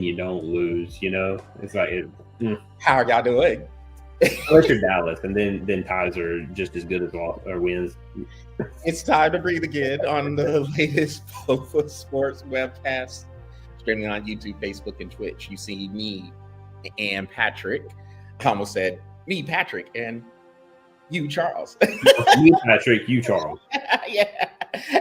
you don't lose. It's like How are y'all doing? unless you're Dallas, and then ties are just as good as or wins. It's time to breathe again on the latest Bofa Sports webcast, streaming on YouTube, Facebook, and Twitch. You see me and Patrick. I almost said me, Patrick, and you, Charles. You, Patrick, you, Charles. Yeah.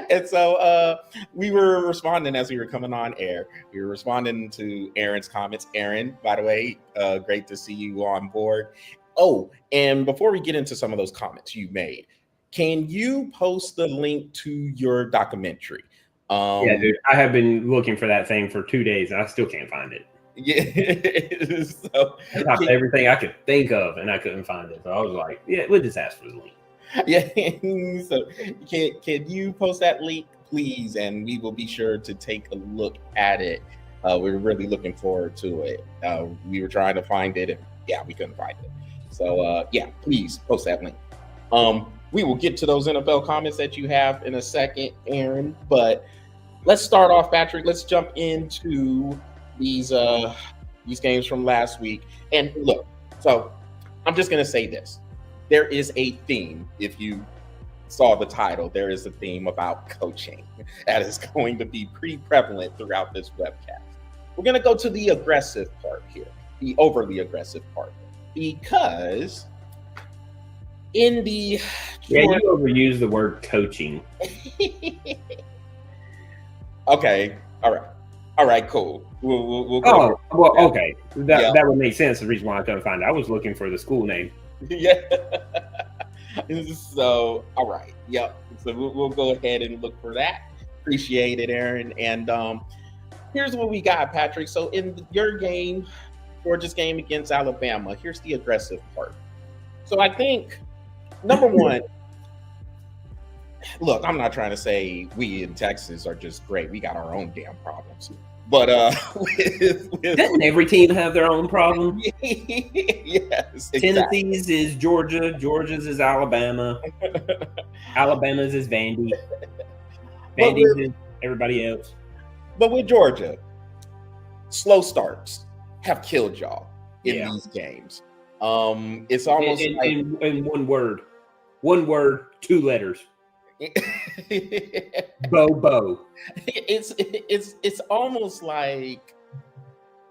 And so we were responding as we were coming on air. We were responding to Aaron's comments. Aaron, by the way, great to see you on board. Oh, and before we get into some of those comments you made, can you post the link to your documentary? Yeah, dude, I have been looking for that thing for 2 days, and I still can't find it. Yeah, so I typed everything I could think of, and I couldn't find it. So I was like, "Yeah, we'll just ask for the link." Yeah, so can you post that link, please? And we will be sure to take a look at it. We're really looking forward to it. We were trying to find it, and yeah, we couldn't find it. So yeah, please post that link. We will get to those NFL comments that you have in a second, Aaron. But let's start off, Patrick. Let's jump into these games from last week. And look, so I'm just gonna say this. There is a theme. If you saw the title, there is a theme about coaching that is going to be pretty prevalent throughout this webcast. We're gonna go to the aggressive part here, the overly aggressive part, because in the you overuse the word coaching. Okay, all right, cool. We'll go. Okay. That would make sense. The reason why I couldn't find it, I was looking for the school name. Yeah. So, all right. Yep. So we'll go ahead and look for that. Appreciate it, Aaron. And here's what we got, Patrick. So in your game, Georgia's game against Alabama, here's the aggressive part. So I think, number one, look, I'm not trying to say we in Texas are just great. We got our own damn problems. But doesn't every team have their own problem? Yes, exactly. Tennessee's is Georgia, Georgia's is Alabama, Alabama's is Vandy, Vandy's is everybody else. But with Georgia, slow starts have killed y'all in these games. It's almost in one word, 2 letters. Bo. It's almost like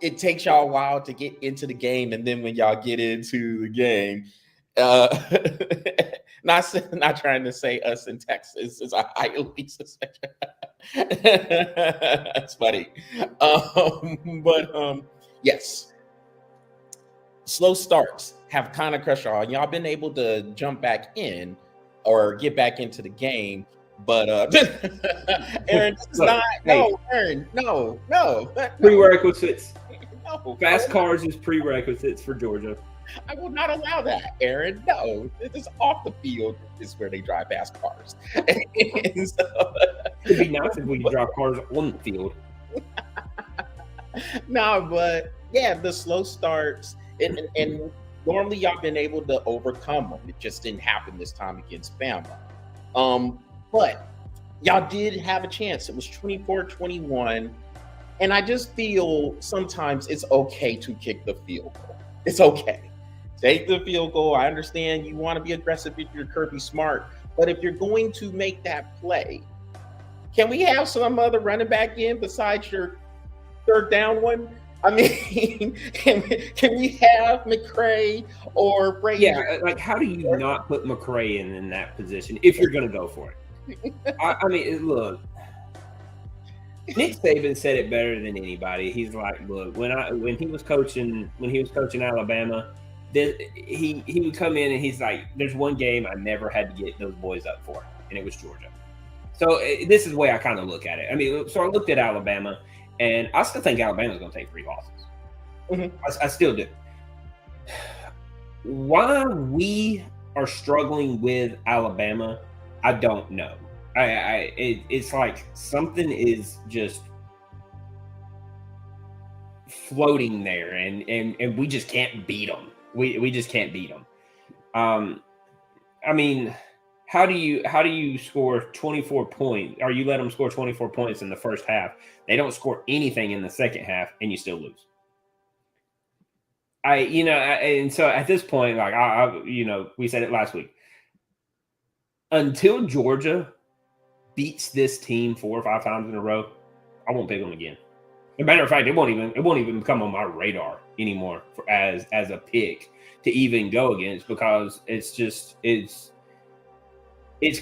it takes y'all a while to get into the game, and then when y'all get into the game, not trying to say us in Texas is a highly suspicious. That's funny, but yes, slow starts have kind of crushed y'all, and y'all been able to jump back in or get back into the game, but Aaron, this is not. No, Aaron, no. Prerequisites. No, fast cars is prerequisites for Georgia. I will not allow that, Aaron. No, this is off the field. Is where they drive fast cars. And so, it'd be nice if we could drive cars on the field. No, but yeah, the slow starts and normally y'all been able to overcome them. It just didn't happen this time against Bama. But y'all did have a chance. It was 24-21. And I just feel sometimes it's okay to kick the field goal. It's okay. Take the field goal. I understand you want to be aggressive if you're Kirby Smart. But if you're going to make that play, can we have some other running back in besides your third down one? I mean, can we have McCray or Brady? Yeah, like how do you not put McCray in that position if you're going to go for it? I mean, look, Nick Saban said it better than anybody. He's like, look, when he was coaching Alabama, he would come in and he's like, there's one game I never had to get those boys up for, and it was Georgia. So this is the way I kind of look at it. I mean, so I looked at Alabama. And I still think Alabama's going to take 3 losses. Mm-hmm. I still do. Why we are struggling with Alabama, I don't know. It's like something is just floating there, and we just can't beat them. We just can't beat them. I mean, how do you score 24 points, or you let them score 24 points in the first half? They don't score anything in the second half, and you still lose. And so at this point, like we said it last week. Until Georgia beats this team 4 or 5 times in a row, I won't pick them again. As a matter of fact, it won't even come on my radar anymore as a pick to even go against, because it's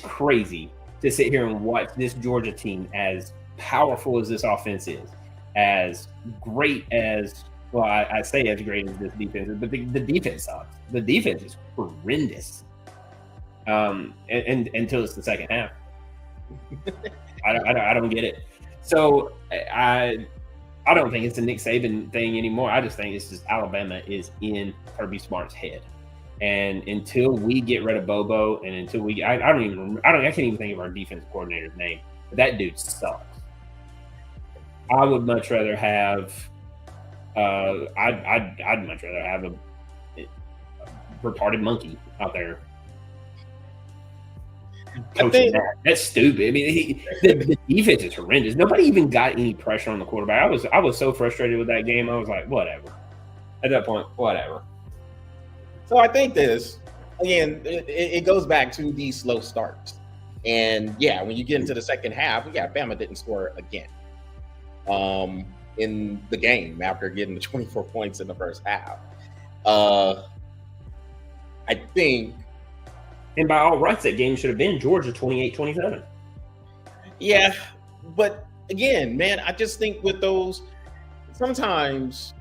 crazy to sit here and watch this Georgia team, as powerful as this offense is, as great as, well, I say as great as this defense is, but the defense sucks. The defense is horrendous. And until it's the second half. I don't get it. So I don't think it's a Nick Saban thing anymore. I just think it's just Alabama is in Kirby Smart's head. And until we get rid of Bobo, and until I can't even think of our defensive coordinator's name. But that dude sucks. I would much rather have I'd much rather have a retarded monkey out there. That's stupid. I mean, the defense is horrendous. Nobody even got any pressure on the quarterback. I was so frustrated with that game. I was like, whatever. At that point, whatever. So I think this, again, it goes back to these slow starts. And yeah, when you get into the second half, Bama didn't score again in the game after getting the 24 points in the first half. I think. And by all rights, that game should have been Georgia 28-27. Yeah, but again, man, I just think with those, sometimes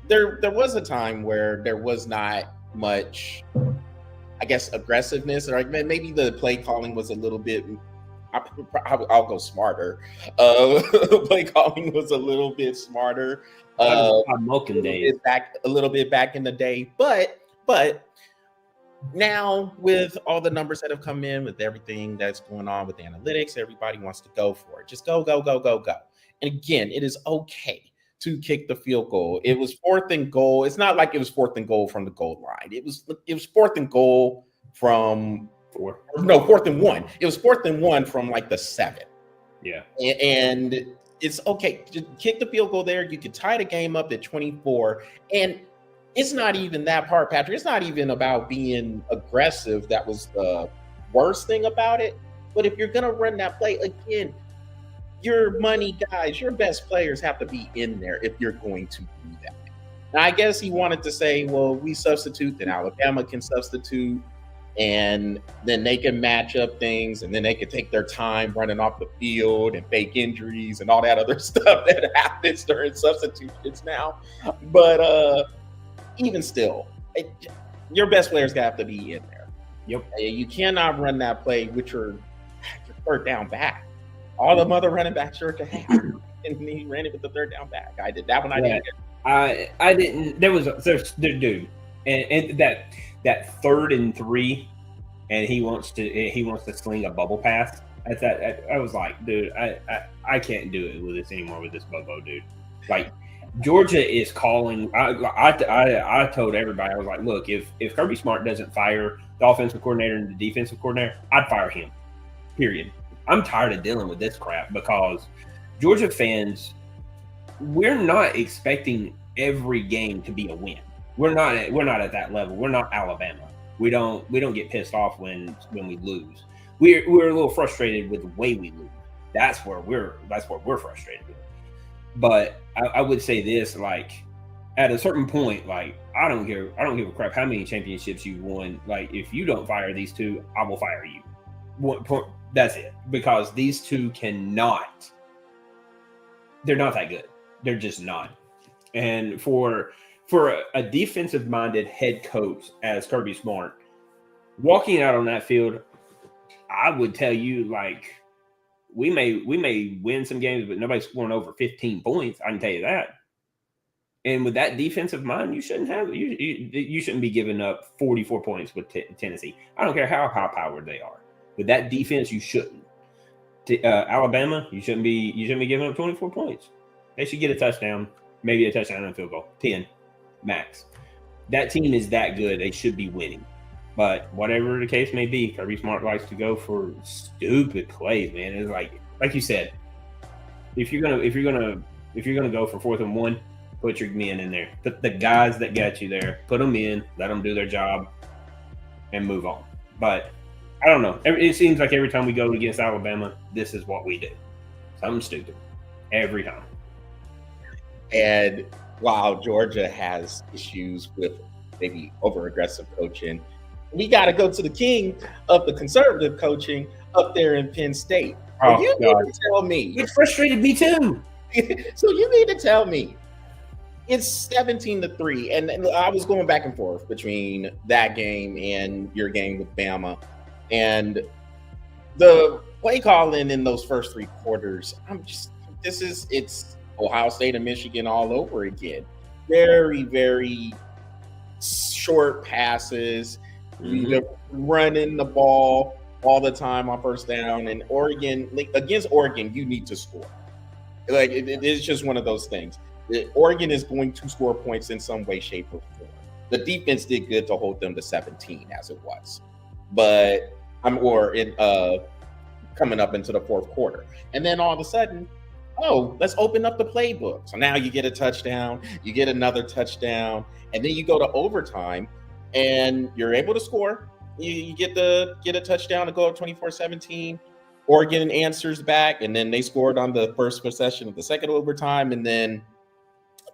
there was a time where there was not much, I guess, aggressiveness, or maybe the play calling was a little bit, I'll go smarter. Play calling was a little bit smarter. A little bit back in the day, but now, with all the numbers that have come in, with everything that's going on with analytics, everybody wants to go for it. Just go. And again, it is okay to kick the field goal. It was 4th and goal. It's not like it was 4th and goal from the goal line. It was 4th and goal from 4th and 1. It was 4th and 1 from like the 7. Yeah. And it's okay. Just kick the field goal there. You could tie the game up at 24. And it's not even that part, Patrick. It's not even about being aggressive. That was the worst thing about it. But if you're going to run that play, again, your money guys, your best players have to be in there if you're going to do that. Now, I guess he wanted to say, well, we substitute, then Alabama can substitute, and then they can match up things, and then they can take their time running off the field and fake injuries and all that other stuff that happens during substitutions now. But, even still, your best players have to be in there. Yep. You cannot run that play with your third down back. All the other running backs are to have, and he ran it with the third down back. I did that one. I didn't. I didn't. There's dude, and that 3rd and 3, and he wants to sling a bubble pass. I was like, dude, I can't do it with this anymore with this Bobo dude. Like, Georgia is calling. I told everybody, I was like, look, if Kirby Smart doesn't fire the offensive coordinator and the defensive coordinator, I'd fire him. Period. I'm tired of dealing with this crap, because Georgia fans, we're not expecting every game to be a win. We're not at that level. We're not Alabama. We don't get pissed off when we lose. We're a little frustrated with the way we lose. That's where we're frustrated with. But I would say this, like, at a certain point, like, I don't give a crap how many championships you've won. Like, if you don't fire these two, I will fire you. That's it. Because these two they're not that good. They're just not. And for a defensive-minded head coach as Kirby Smart, walking out on that field, I would tell you, like, we may win some games, but nobody's scoring over 15 points. I can tell you that. And with that defensive mind, you shouldn't be giving up 44 points with Tennessee. I don't care how high-powered they are. With that defense, you shouldn't. Alabama, you shouldn't be giving up 24 points. They should get a touchdown, maybe a touchdown and a field goal, 10 max. That team is that good. They should be winning. But whatever the case may be, Kirby Smart likes to go for stupid plays, man. It's like you said, if you're gonna go for 4th and 1, put your men in there. Put the guys that got you there, put them in, let them do their job, and move on. But I don't know. It seems like every time we go against Alabama, this is what we do. Something stupid every time. And while Georgia has issues with maybe over-aggressive coaching, we got to go to the king of the conservative coaching up there in Penn State. Oh, you God. need to tell me. It frustrated me too. So you need to tell me. It's 17-3, and I was going back and forth between that game and your game with Bama, and the play calling in those first 3 quarters. It's Ohio State and Michigan all over again. Very, very short passes, running the ball all the time on first down. And Oregon, against Oregon, you need to score. It is just one of those things. Oregon is going to score points in some way, shape, or form. The defense did good to hold them to 17 as it was, but coming up into the 4th quarter, and then all of a sudden, let's open up the playbook. So now you get a touchdown, you get another touchdown, and then you go to overtime, and you're able to score. You get a touchdown to go up 24-17. Oregon answers back, and then they scored on the first possession of the second overtime, and then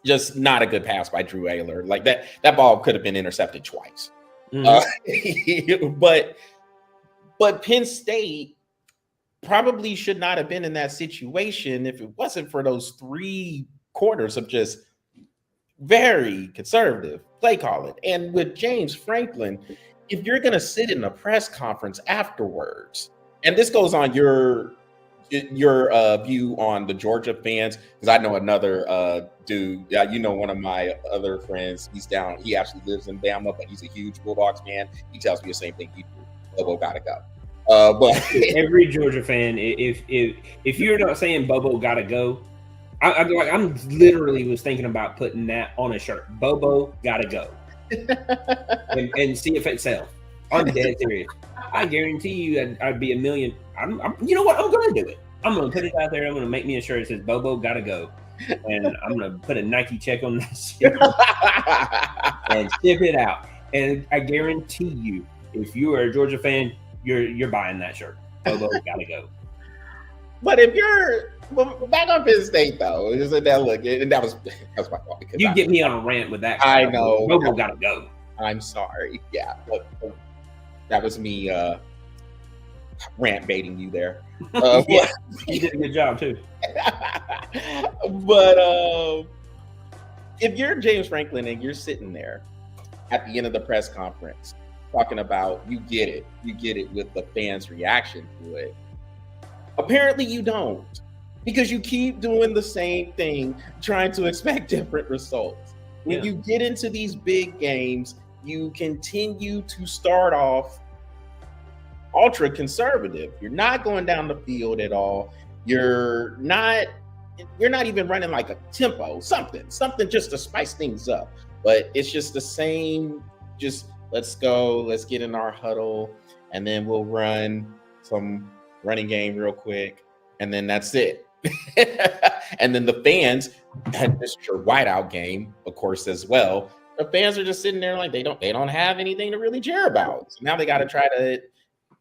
just not a good pass by Drew Ayler. Like that ball could have been intercepted twice. But Penn State probably should not have been in that situation if it wasn't for those 3 quarters of just very conservative play calling. And with James Franklin, if you're going to sit in a press conference afterwards, and this goes on your view on the Georgia fans, because I know another dude, one of my other friends, he actually lives in Bama, but he's a huge Bulldogs fan. He tells me the same thing you do. Bobo gotta go. But every Georgia fan, if you're not saying Bobo gotta go, I'm literally was thinking about putting that on a shirt. Bobo gotta go, and see if it sells. I'm dead serious. I guarantee you, I'd be a million. You know what? I'm going to do it. I'm going to put it out there. I'm going to make me a shirt that says Bobo gotta go, and I'm going to put a Nike check on that shit and ship it out. And I guarantee you, if you are a Georgia fan, you're buying that shirt. Bobo gotta go. But if you're back on Penn State though, that was my fault. You get me on a rant with that. I know. Bobo gotta go. I'm sorry. Yeah, but that was me rant baiting you there. Yeah, you did a good job too. But if you're James Franklin and you're sitting there at the end of the press conference talking about you get it with the fans' reaction to it, apparently you don't, because you keep doing the same thing, trying to expect different results. When you get into these big games, you continue to start off ultra conservative. You're not going down the field at all. You're not even running like a tempo, something just to spice things up. But it's just the same, just let's go, let's get in our huddle, and then we'll run some running game real quick, and then that's it. And then the fans, and this is your whiteout game, of course, as well. The fans are just sitting there like they don't have anything to really cheer about. So now they got to try to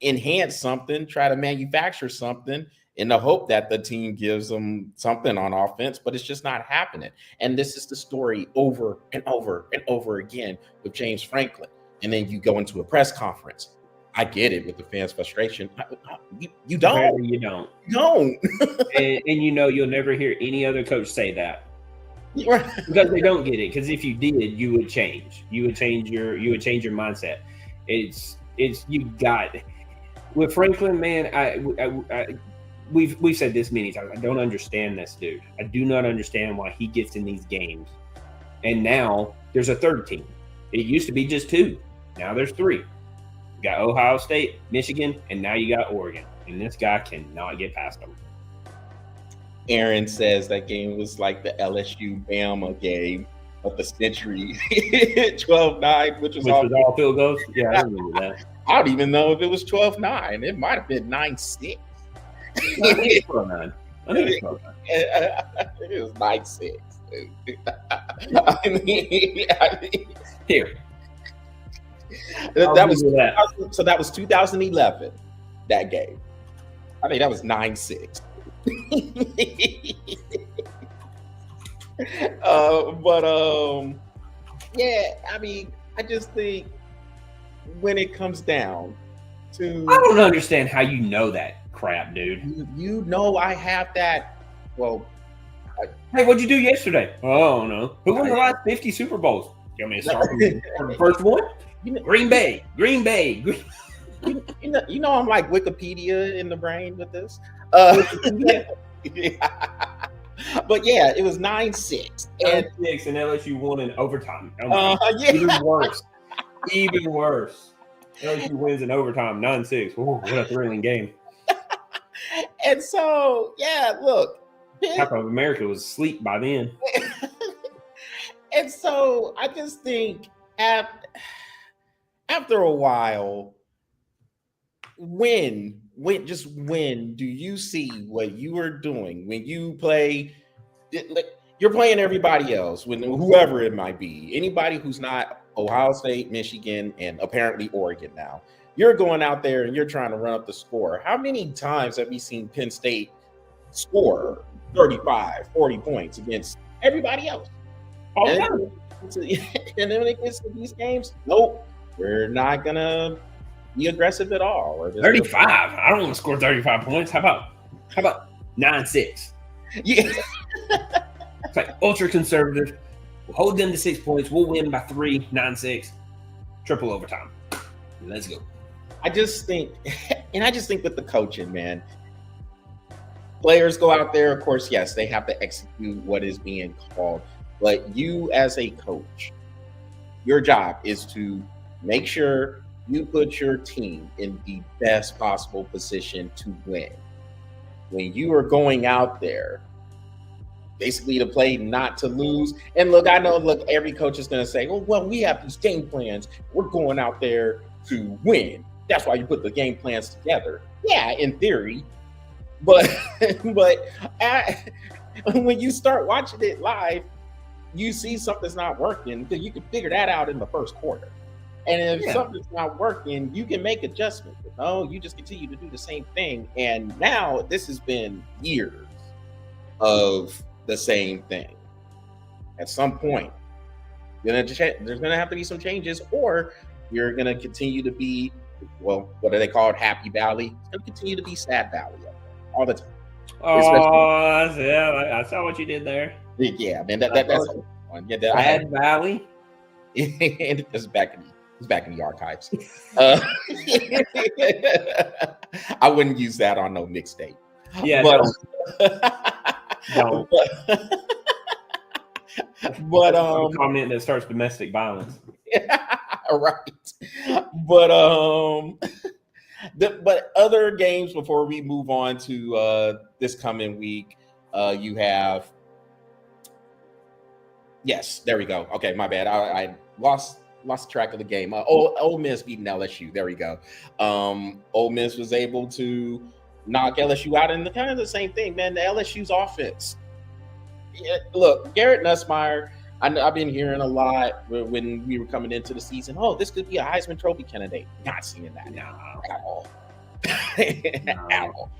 enhance something, try to manufacture something in the hope that the team gives them something on offense, but it's just not happening. And this is the story over and over and over again with James Franklin. And then you go into a press conference. I get it with the fans' frustration. You don't. You don't. You don't. and you'll never hear any other coach say that. Because they don't get it. Because if you did, you would change. You would change your mindset. It's you got with Franklin, man. We've said this many times. I don't understand this dude. I do not understand why he gets in these games. And now there's a third team. It used to be just 2. Now there's 3. You got Ohio State, Michigan, and now you got Oregon. And this guy cannot get past them. Aaron says that game was like the LSU Bama game. of the century, 12-9, which was all field goals. Yeah, I remember that. I don't even know if it was 12-9. It might have been 9-6. No, I think it's 12-9. I think it's 12-9. It was 9-6. I mean, Here. That was so. That was 2011. That game. I think that was 9-6. Yeah. I mean, I just think when it comes down to, I don't understand how you know that crap, dude. You know, I have that. Well, hey, what'd you do yesterday? Oh no. Who won the last 50 Super Bowls? You want me to start from the first one? Green Bay. You know, I'm like Wikipedia in the brain with this. But yeah, it was 9-6. 9-6, and LSU won in overtime. Yeah. Even worse. LSU wins in overtime, 9-6. Ooh, what a thrilling game. And so, yeah, look. Half of America was asleep by then. And so I just think after a while, when do you see what you are doing when you play? You're playing everybody else, when whoever it might be, anybody who's not Ohio State, Michigan, and apparently Oregon now. You're going out there and you're trying to run up the score. How many times have we seen Penn State score 35, 40 points against everybody else? And then when it gets to these games, nope, we're not gonna be aggressive at all. 35. I don't want to score 35 points. How about 9-6? Yeah. It's like ultra conservative. We'll hold them to 6 points. We'll win by 3, 9-6. Triple overtime. Let's go. I just think with the coaching, man, players go out there, of course, yes, they have to execute what is being called. But you as a coach, your job is to make sure you put your team in the best possible position to win. When you are going out there, basically to play not to lose. And look, I know, every coach is going to say, oh, well, we have these game plans. We're going out there to win. That's why you put the game plans together. Yeah, in theory. But when you start watching it live, you see something's not working, because you can figure that out in the first quarter. And if something's not working, you can make adjustments. No, you just continue to do the same thing. And now this has been years of the same thing. At some point, there's going to have to be some changes, or you're going to continue to be, well, what do they call it? Happy Valley. It's going to continue to be Sad Valley all the time. Oh, yeah, I saw what you did there. Yeah, man, that's one. Yeah, Sad Valley. It's back in the archives. I wouldn't use that on no mixtape. Yeah, but no. But comment that starts domestic violence. Right. But other games before we move on to this coming week, you have. Yes, there we go. Okay, my bad. I lost track of the game. Ole Miss beating LSU. There we go. Ole Miss was able to knock LSU out, and kind of the same thing, man. The LSU's offense. Yeah, look, Garrett Nussmeier. I've been hearing a lot when we were coming into the season. Oh, this could be a Heisman Trophy candidate. Not seeing that at all. At all.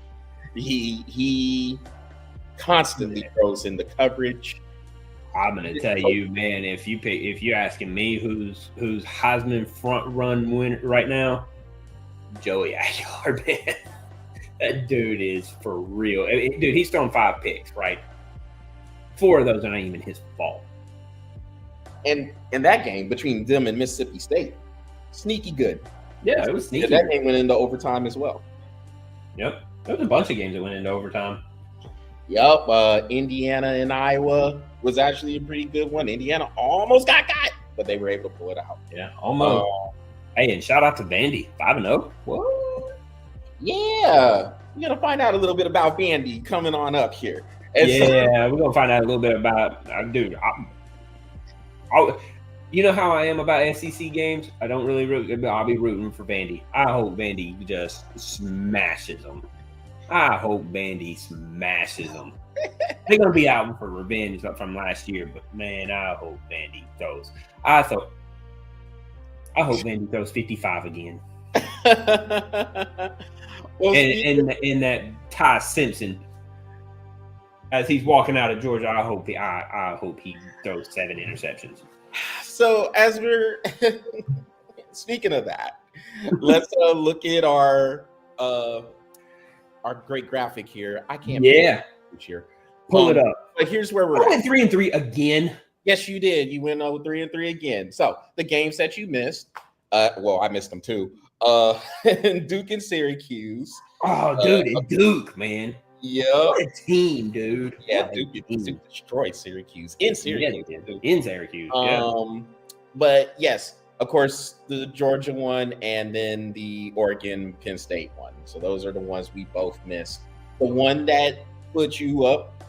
He constantly throws in the coverage. I'm gonna tell you, man. If you're asking me who's Heisman front run winner right now, Joey Aguilar, man. That dude is for real. Dude, he's thrown 5 picks, right? 4 of those are not even his fault. And in that game between them and Mississippi State, sneaky good. Yeah, it was sneaky. And that game went into overtime as well. Yep, there was a bunch of games that went into overtime. Yep, Indiana and Iowa was actually a pretty good one. Indiana almost got, but they were able to pull it out. Yeah, almost. Hey, and shout out to Vandy, 5-0. What? Yeah, we're gonna find out a little bit about Vandy coming on up here. And we're gonna find out a little bit about dude. You know how I am about SEC games? I don't really root, but I'll be rooting for Vandy. I hope Vandy just smashes them. I hope Vandy smashes them. They're going to be out for revenge from last year, but man, I hope Vandy throws. I hope Vandy throws 55 again. Well, and that Ty Simpson, as he's walking out of Georgia, I hope he throws 7 interceptions. So as we're speaking of that, let's look at our great graphic here. I can't. Yeah. Here. Pull it up. But here's where we're I went 3-3 again. Yes, you did. You went 3-3 again. So the games that you missed, well, I missed them too. Duke and Syracuse. Oh, dude, Duke, man. Yeah. What a team, dude. Yeah, Duke destroyed Syracuse in Syracuse. Yeah, in Syracuse. Yeah. But yes, of course, the Georgia one and then the Oregon Penn State one. So those are the ones we both missed. The one that put you up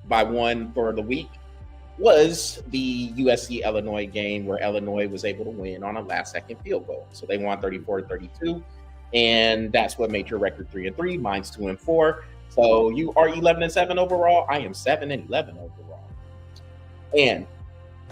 by one for the week was the USC Illinois game where Illinois was able to win on a last-second field goal. So they won 34-32, and that's what made your record 3-3. Mine's 2-4. So you are 11-7 overall. I am 7-11 overall. And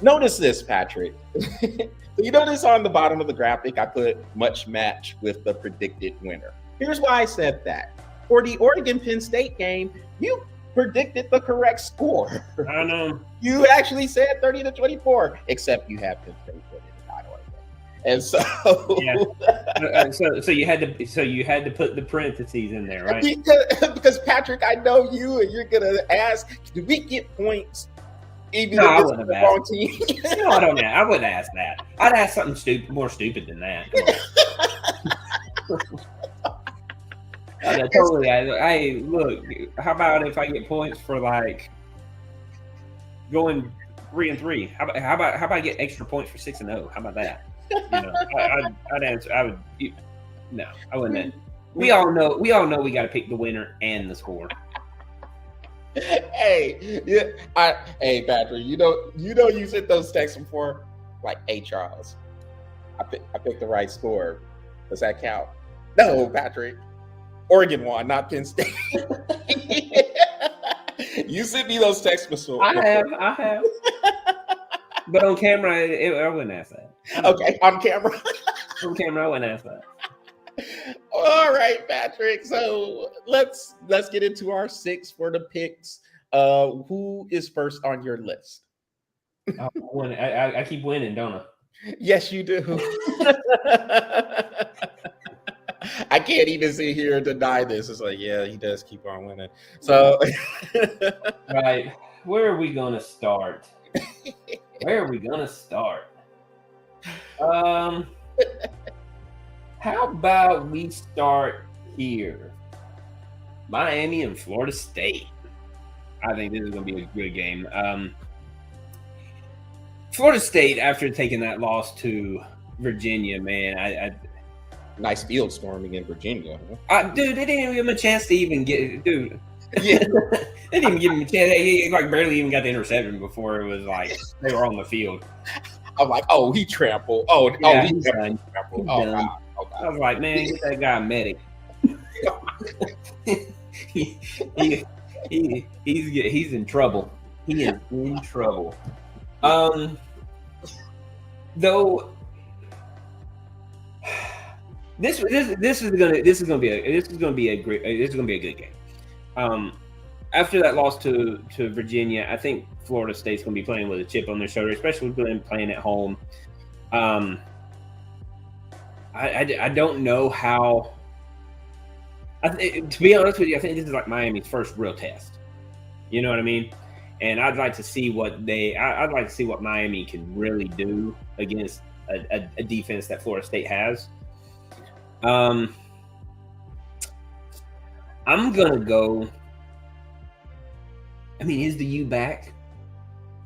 notice this, Patrick. So you notice on the bottom of the graphic, I put much match with the predicted winner. Here's why I said that. For the Oregon Penn State game, you predicted the correct score. I know. You actually said 30-24, except you have Penn State winning, not Oregon. And so, so you had to put the parentheses in there, right? Because Patrick, I know you, and you're gonna ask, do we get points? Even No, I if it's wouldn't the have wrong asked. team. No, I don't. I wouldn't ask that. I'd ask something more stupid than that. Come on. Totally. Hey, look. How about if I get points for like going 3-3? How about I get extra points for 6-0? How about that? You know, I'd answer. I would. No, I wouldn't. We all know. We got to pick the winner and the score. Hey, yeah, hey, Patrick. You know, you sent those texts before, like, hey, Charles, I picked the right score. Does that count? No, Patrick. Oregon won, not Penn State. You sent me those texts before. I have. But on camera, I wouldn't ask that. Okay, on camera. On camera, I wouldn't ask that. All right, Patrick. So let's get into our 6 for the picks. Who is first on your list? I keep winning, don't I? Yes, you do. I can't even sit here and deny this. It's like, yeah, he does keep on winning. So, right. Where are we gonna start? How about we start here? Miami and Florida State. I think this is going to be a good game. Florida State, after taking that loss to Virginia, man, nice field storming in Virginia. Dude, they didn't even give him a chance to even get. Dude, yeah, they didn't even give him a chance. He like barely even got the interception before it was like they were on the field. I'm like, oh, he trampled. Oh, he's done. Trampled. He's done. God. I was like, man, get that guy a medic. He's in trouble. He is in trouble. Though this is gonna be a good game. After that loss to Virginia, I think Florida State's gonna be playing with a chip on their shoulder, especially with them playing at home. I don't know how. To be honest with you, I think this is like Miami's first real test. You know what I mean? And I'd like to see what Miami can really do against a defense that Florida State has. I'm gonna go. I mean, is the U back?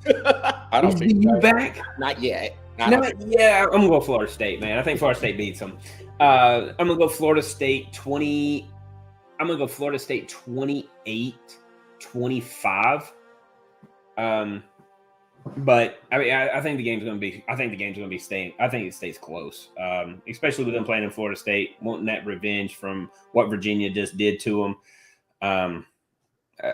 I don't think the U back. Not yet. Yeah, I'm gonna go Florida State, man. I think Florida State beats them. I'm gonna go Florida State 20. I'm gonna go Florida State 28-25. But I mean, I think the game's going to be. I think the game's going to be staying. I think it stays close, especially with them playing in Florida State, wanting that revenge from what Virginia just did to them.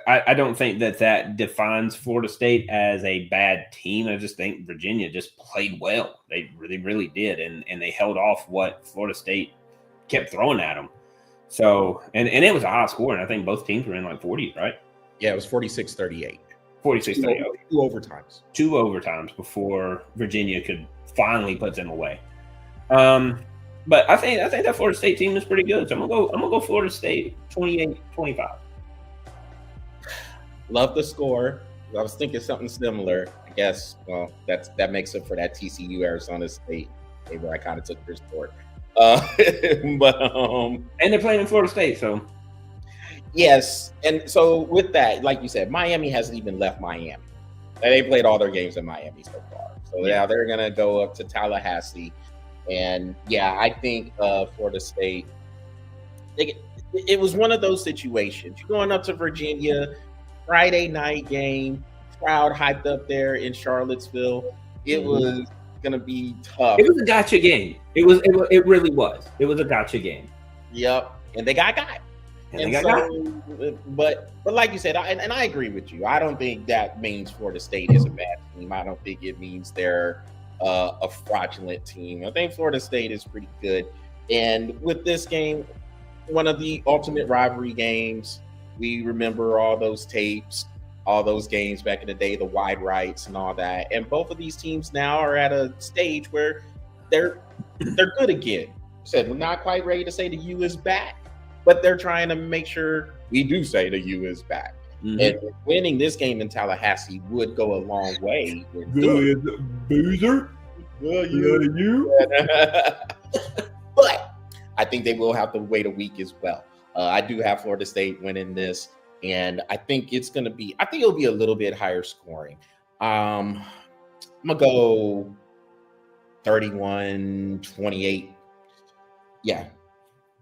I don't think that defines Florida State as a bad team. I just think Virginia just played well. They really did, and they held off what Florida State kept throwing at them. So, and it was a high score, and I think both teams were in like 40s, right? Yeah, it was 46-38. 46-38. Two overtimes. 2 overtimes before Virginia could finally put them away. But I think that Florida State team is pretty good. So I'm gonna go Florida State 28-25. Love the score. I was thinking something similar. I guess that makes up for that TCU Arizona State game where I kind of took their score. And they're playing in Florida State, so yes. And so with that, like you said, Miami hasn't even left Miami. They played all their games in Miami so far. So now they're gonna go up to Tallahassee, and I think Florida State. It was one of those situations. You're going up to Virginia, Friday night game, crowd hyped up there in Charlottesville. It was gonna be tough. It was a gotcha game. It really was. It was a gotcha game. Yep, and they got. But like you said, I agree with you. I don't think that means Florida State is a bad team. I don't think it means they're a fraudulent team. I think Florida State is pretty good. And with this game, one of the ultimate rivalry games, we remember all those tapes, all those games back in the day, the wide rights and all that. And both of these teams now are at a stage where they're good again. Said we're not quite ready to say the U is back, but they're trying to make sure we do say the U is back. And winning this game in Tallahassee would go a long way. Good boozer. You. But I think they will have to wait a week as well. I do have Florida State winning this, and I think it'll be a little bit higher scoring. I'm gonna go 31-28. Yeah.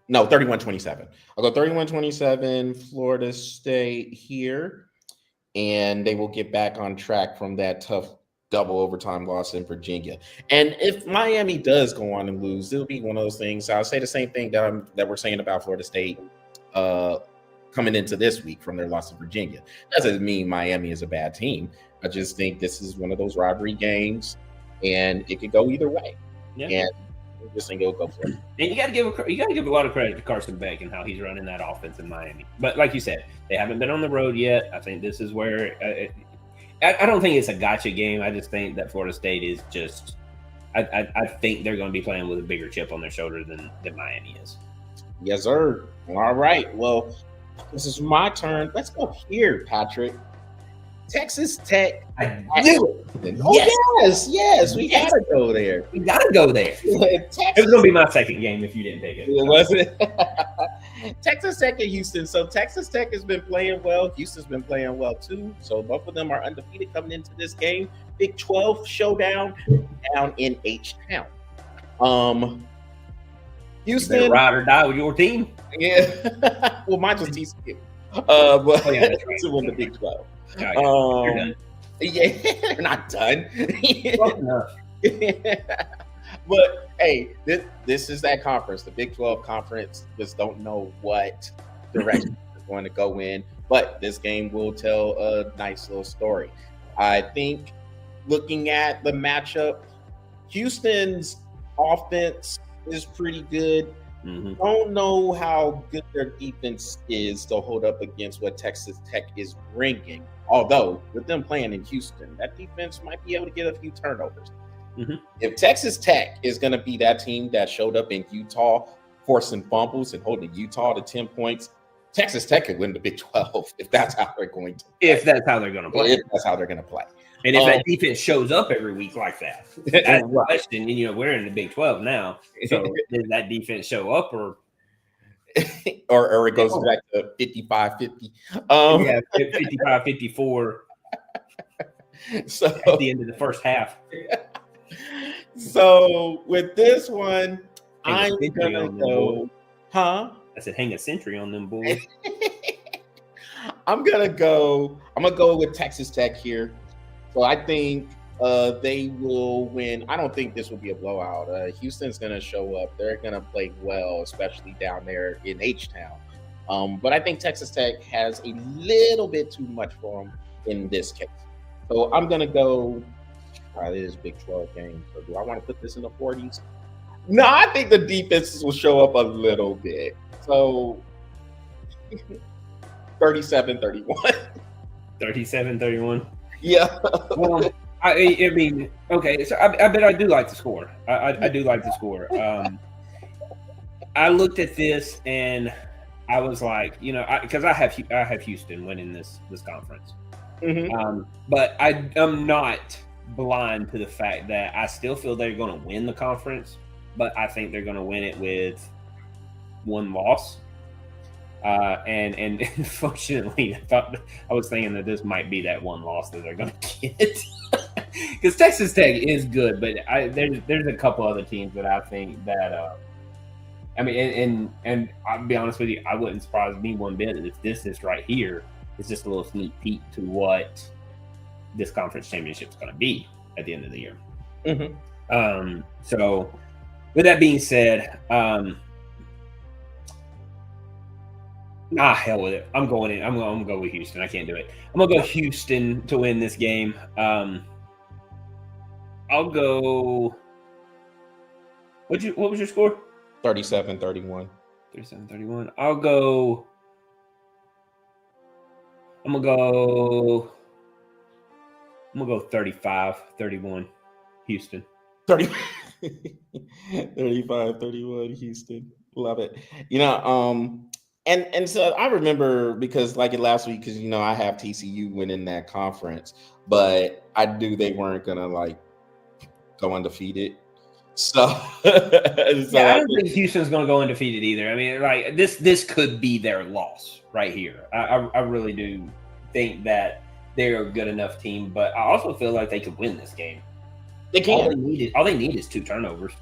No, 31-27. I'll go 31-27 Florida State here, and they will get back on track from that tough double overtime loss in Virginia. And if Miami does go on and lose, it'll be one of those things. I'll say the same thing that we're saying about Florida State coming into this week from their loss to Virginia. Doesn't mean Miami is a bad team. I just think this is one of those rivalry games, and it could go either way. Yeah. And this thing go for it. And you got to give a lot of credit to Carson Beck and how he's running that offense in Miami. But like you said, they haven't been on the road yet. I think this is where I don't think it's a gotcha game. I just think that Florida State is just. I think they're going to be playing with a bigger chip on their shoulder than Miami is. Yes, sir. All right. Well, this is my turn. Let's go here, Patrick. Texas Tech. I knew it. Oh, yes. We got to go there. We got to go there. It was going to be my second game if you didn't take it. Was it? Texas Tech and Houston. So Texas Tech has been playing well. Houston's been playing well, too. So both of them are undefeated coming into this game. Big 12 showdown down in H-Town. Houston. You ride or die with your team. Yeah. Well, mine was TCU. But to win the Big 12. You're done. Yeah, they're not done. But hey, this is that conference, the Big 12 conference. Just don't know what direction it's going to go in, but this game will tell a nice little story. I think looking at the matchup, Houston's offense is pretty good. Don't know how good their defense is to hold up against what Texas Tech is bringing. Although, with them playing in Houston, that defense might be able to get a few turnovers. If Texas Tech is going to be that team that showed up in Utah, forcing fumbles and holding Utah to 10 points, Texas Tech could win the Big 12 if that's how they're going to play. If that's how they're going to play. If that's how they're going to play. And if that defense shows up every week like that, that's the question. We're in the Big 12 now. So does that defense show up or or it goes back to 55-50? 55-54 so at the end of the first half. So with this one, I'm gonna go. I said hang a century on them boys. I'm gonna go with Texas Tech here. So I think They will win. I don't think this will be a blowout. Houston's going to show up. They're going to play well, especially down there in H-Town. But I think Texas Tech has a little bit too much for them in this case. So I'm going to go. It is Big 12 game. So do I want to put this in the 40s? No, I think the defenses will show up a little bit. So 37-31. 37-31. Yeah. Well, I mean, okay. So I bet I do like the score. I do like the score. I looked at this and I was like, because I have Houston winning this conference. Mm-hmm. But I'm not blind to the fact that I still feel they're going to win the conference, but I think they're going to win it with one loss. And fortunately, I was thinking that this might be that one loss that they're going to get, because Texas Tech is good, but there's a couple other teams that I think that I mean, and I'll be honest with you, I wouldn't surprise me one bit if this right here is just a little sneak peek to what this conference championship is going to be at the end of the year. Mm-hmm. So with that being said, hell with it. I'm going in. I'm gonna go with Houston. I can't do it. I'm gonna go Houston to win this game. I'll go. What was your score? 37-31. 37-31. I'm gonna go 35-31 Houston. 35-31 Houston. Love it. And so I remember, because like last week, because I have TCU winning that conference, but I knew they weren't gonna like go undefeated. So, I don't think Houston's gonna go undefeated either. I mean, like this could be their loss right here. I really do think that they're a good enough team, but I also feel like they could win this game. They can. All they need is 2 turnovers.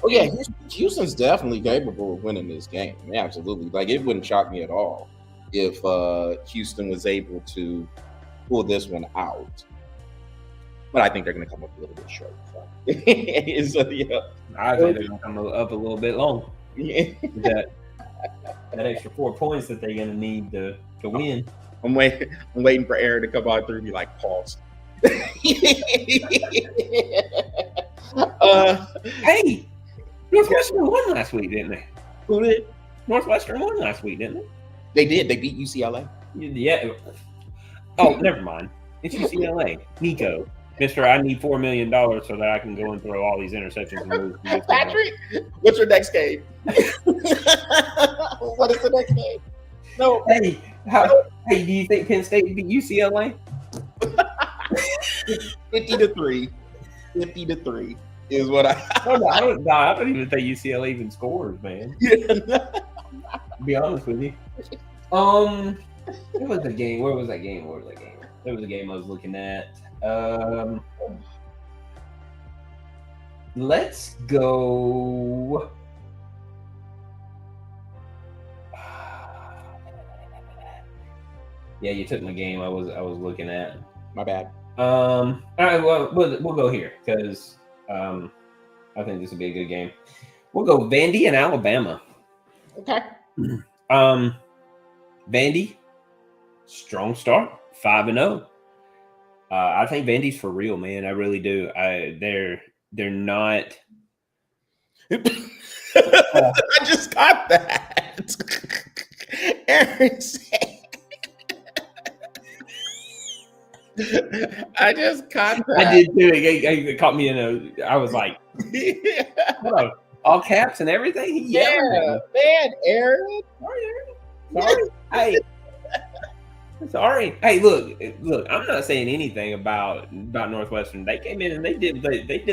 Oh yeah, Houston's definitely capable of winning this game. Yeah, absolutely. Like, it wouldn't shock me at all if Houston was able to pull this one out. But I think they're going to come up a little bit short. So, yeah. I think they're going to come up a little bit long. that extra 4 points that they're going to need to win. I'm waiting for Aaron to come out through and be like, pause. Hey, Northwestern won last week, didn't they? Who did? Northwestern won last week, didn't they? They did. They beat UCLA. Yeah. Oh, never mind. It's UCLA. Nico. Mr. I need $4 million so that I can go and throw all these interceptions and lose. Patrick, what's your next game? What is the next game? No. Hey, do you think Penn State beat UCLA? 50-3. 50-3 is what I don't even think UCLA even scores, man. Yeah. To be honest with you. Where was that game? There was a game I was looking at. Let's go. Yeah, you took my game. I was looking at. My bad. All right. Well, we'll go here because I think this will be a good game. We'll go Vandy and Alabama. Okay. Vandy, strong start, 5-0. I think Vandy's for real, man. I really do. They're not. I just got that. Aaron said. I just caught that. I did too. It caught me in I was like, hold on. All caps and everything. Yeah, man, Aaron. Sorry. Hey. Sorry. Hey, look. I'm not saying anything about Northwestern. They came in and they did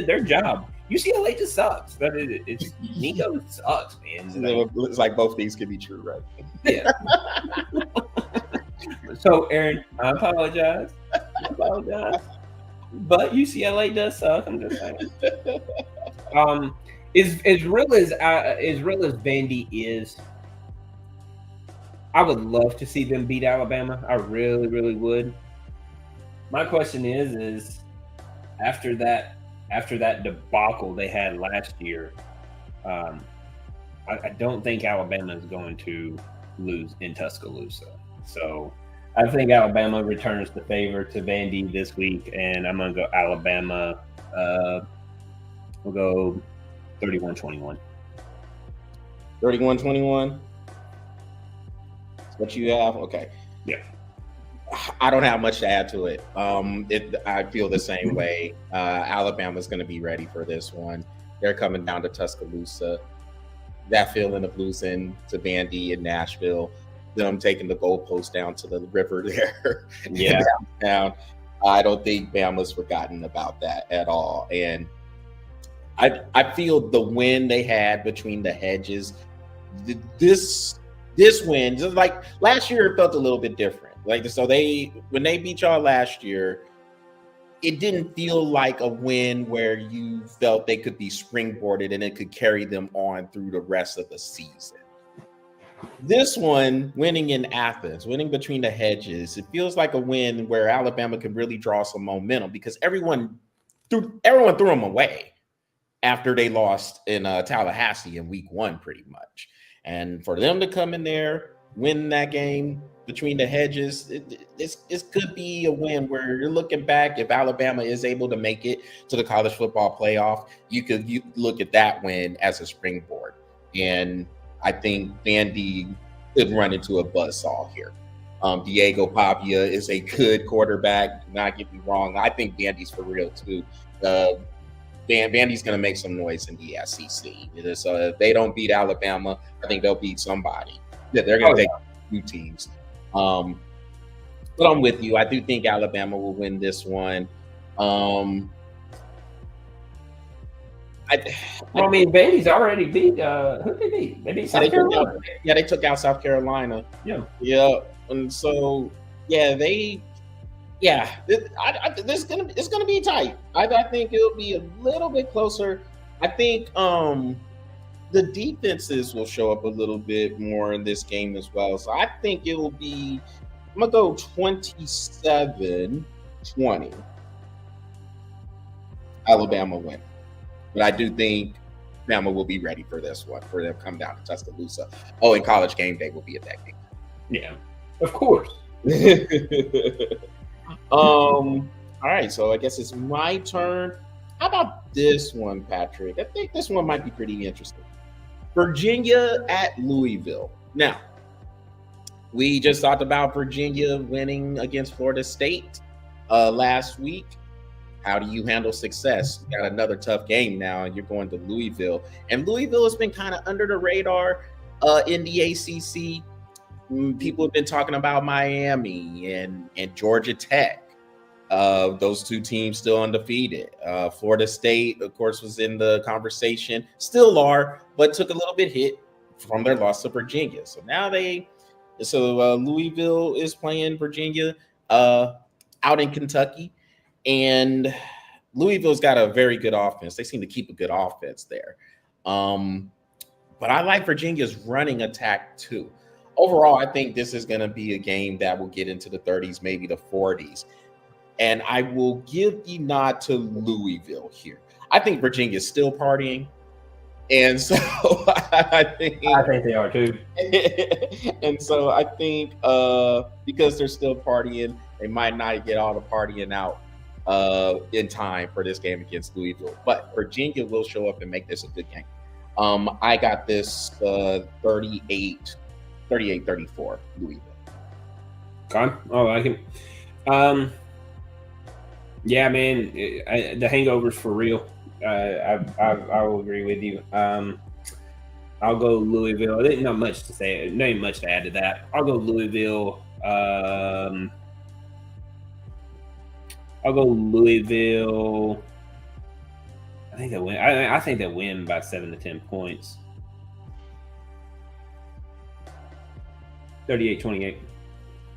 their job. UCLA just sucks. But it's Nico sucks, man. It's like both things can be true, right? Yeah. So, Aaron, I apologize. But UCLA does suck. I'm just saying. As real as Vandy is, I would love to see them beat Alabama. I really, really would. My question is after that debacle they had last year, I don't think Alabama is going to lose in Tuscaloosa. So I think Alabama returns the favor to Vandy this week, and I'm going to go Alabama. We'll go 31-21. 31-21. That's what you have? Okay. Yeah. I don't have much to add to it. I feel the same way. Alabama's going to be ready for this one. They're coming down to Tuscaloosa. That feeling of losing to Vandy in Nashville, them taking the goalpost down to the river there. Yeah. Downtown. I don't think Bama's forgotten about that at all. And I feel the win they had between the hedges, this win, just like last year, it felt a little bit different. Like, so when they beat y'all last year, it didn't feel like a win where you felt they could be springboarded and it could carry them on through the rest of the season. This one, winning in Athens, winning between the hedges, it feels like a win where Alabama can really draw some momentum because everyone threw them away after they lost in Tallahassee in week 1, pretty much. And for them to come in there, win that game between the hedges, this could be a win where you're looking back. If Alabama is able to make it to the college football playoff, you look at that win as a springboard. And I think Vandy could run into a buzzsaw here. Diego Pavia is a good quarterback. Do not get me wrong. I think Vandy's for real too. Vandy's going to make some noise in the SEC. So if they don't beat Alabama, I think they'll beat somebody. Yeah, they're going to take a few teams. But I'm with you. I do think Alabama will win this one. Vandy's already beat. Who did they beat? They beat South Carolina. They took out South Carolina. Yeah. And so, it's gonna be tight. I think it'll be a little bit closer. I think the defenses will show up a little bit more in this game as well. So I think it will be. I'm gonna go 27-20. Alabama win. But I do think Bama will be ready for this one, for them to come down to Tuscaloosa. Oh, and College Game Day will be at that game. Yeah, of course. All right, so I guess it's my turn. How about this one, Patrick? I think this one might be pretty interesting. Virginia at Louisville. Now, we just talked about Virginia winning against Florida State last week. How do you handle success? You got another tough game now, and you're going to Louisville. And Louisville has been kind of under the radar in the ACC. People have been talking about Miami and Georgia Tech. Those two teams still undefeated. Florida State, of course, was in the conversation. Still are, but took a little bit hit from their loss to Virginia. So now Louisville is playing Virginia out in Kentucky. And Louisville's got a very good offense. They seem to keep a good offense there. But I like Virginia's running attack too. Overall, I think this is going to be a game that will get into the 30s, maybe the 40s. And I will give the nod to Louisville here. I think Virginia's still partying. And so I think they are too. And so I think because they're still partying, they might not get all the partying out in time for this game against Louisville. But Virginia will show up and make this a good game. I got this 38-34 Louisville. Okay. I like him. Yeah, man, the hangover's for real. I will agree with you. I'll go Louisville. There's not much to say. Not even much to add to that. I'll go Louisville. I'll go Louisville. I think they win. I think they win by 7 to 10 points. 38-28.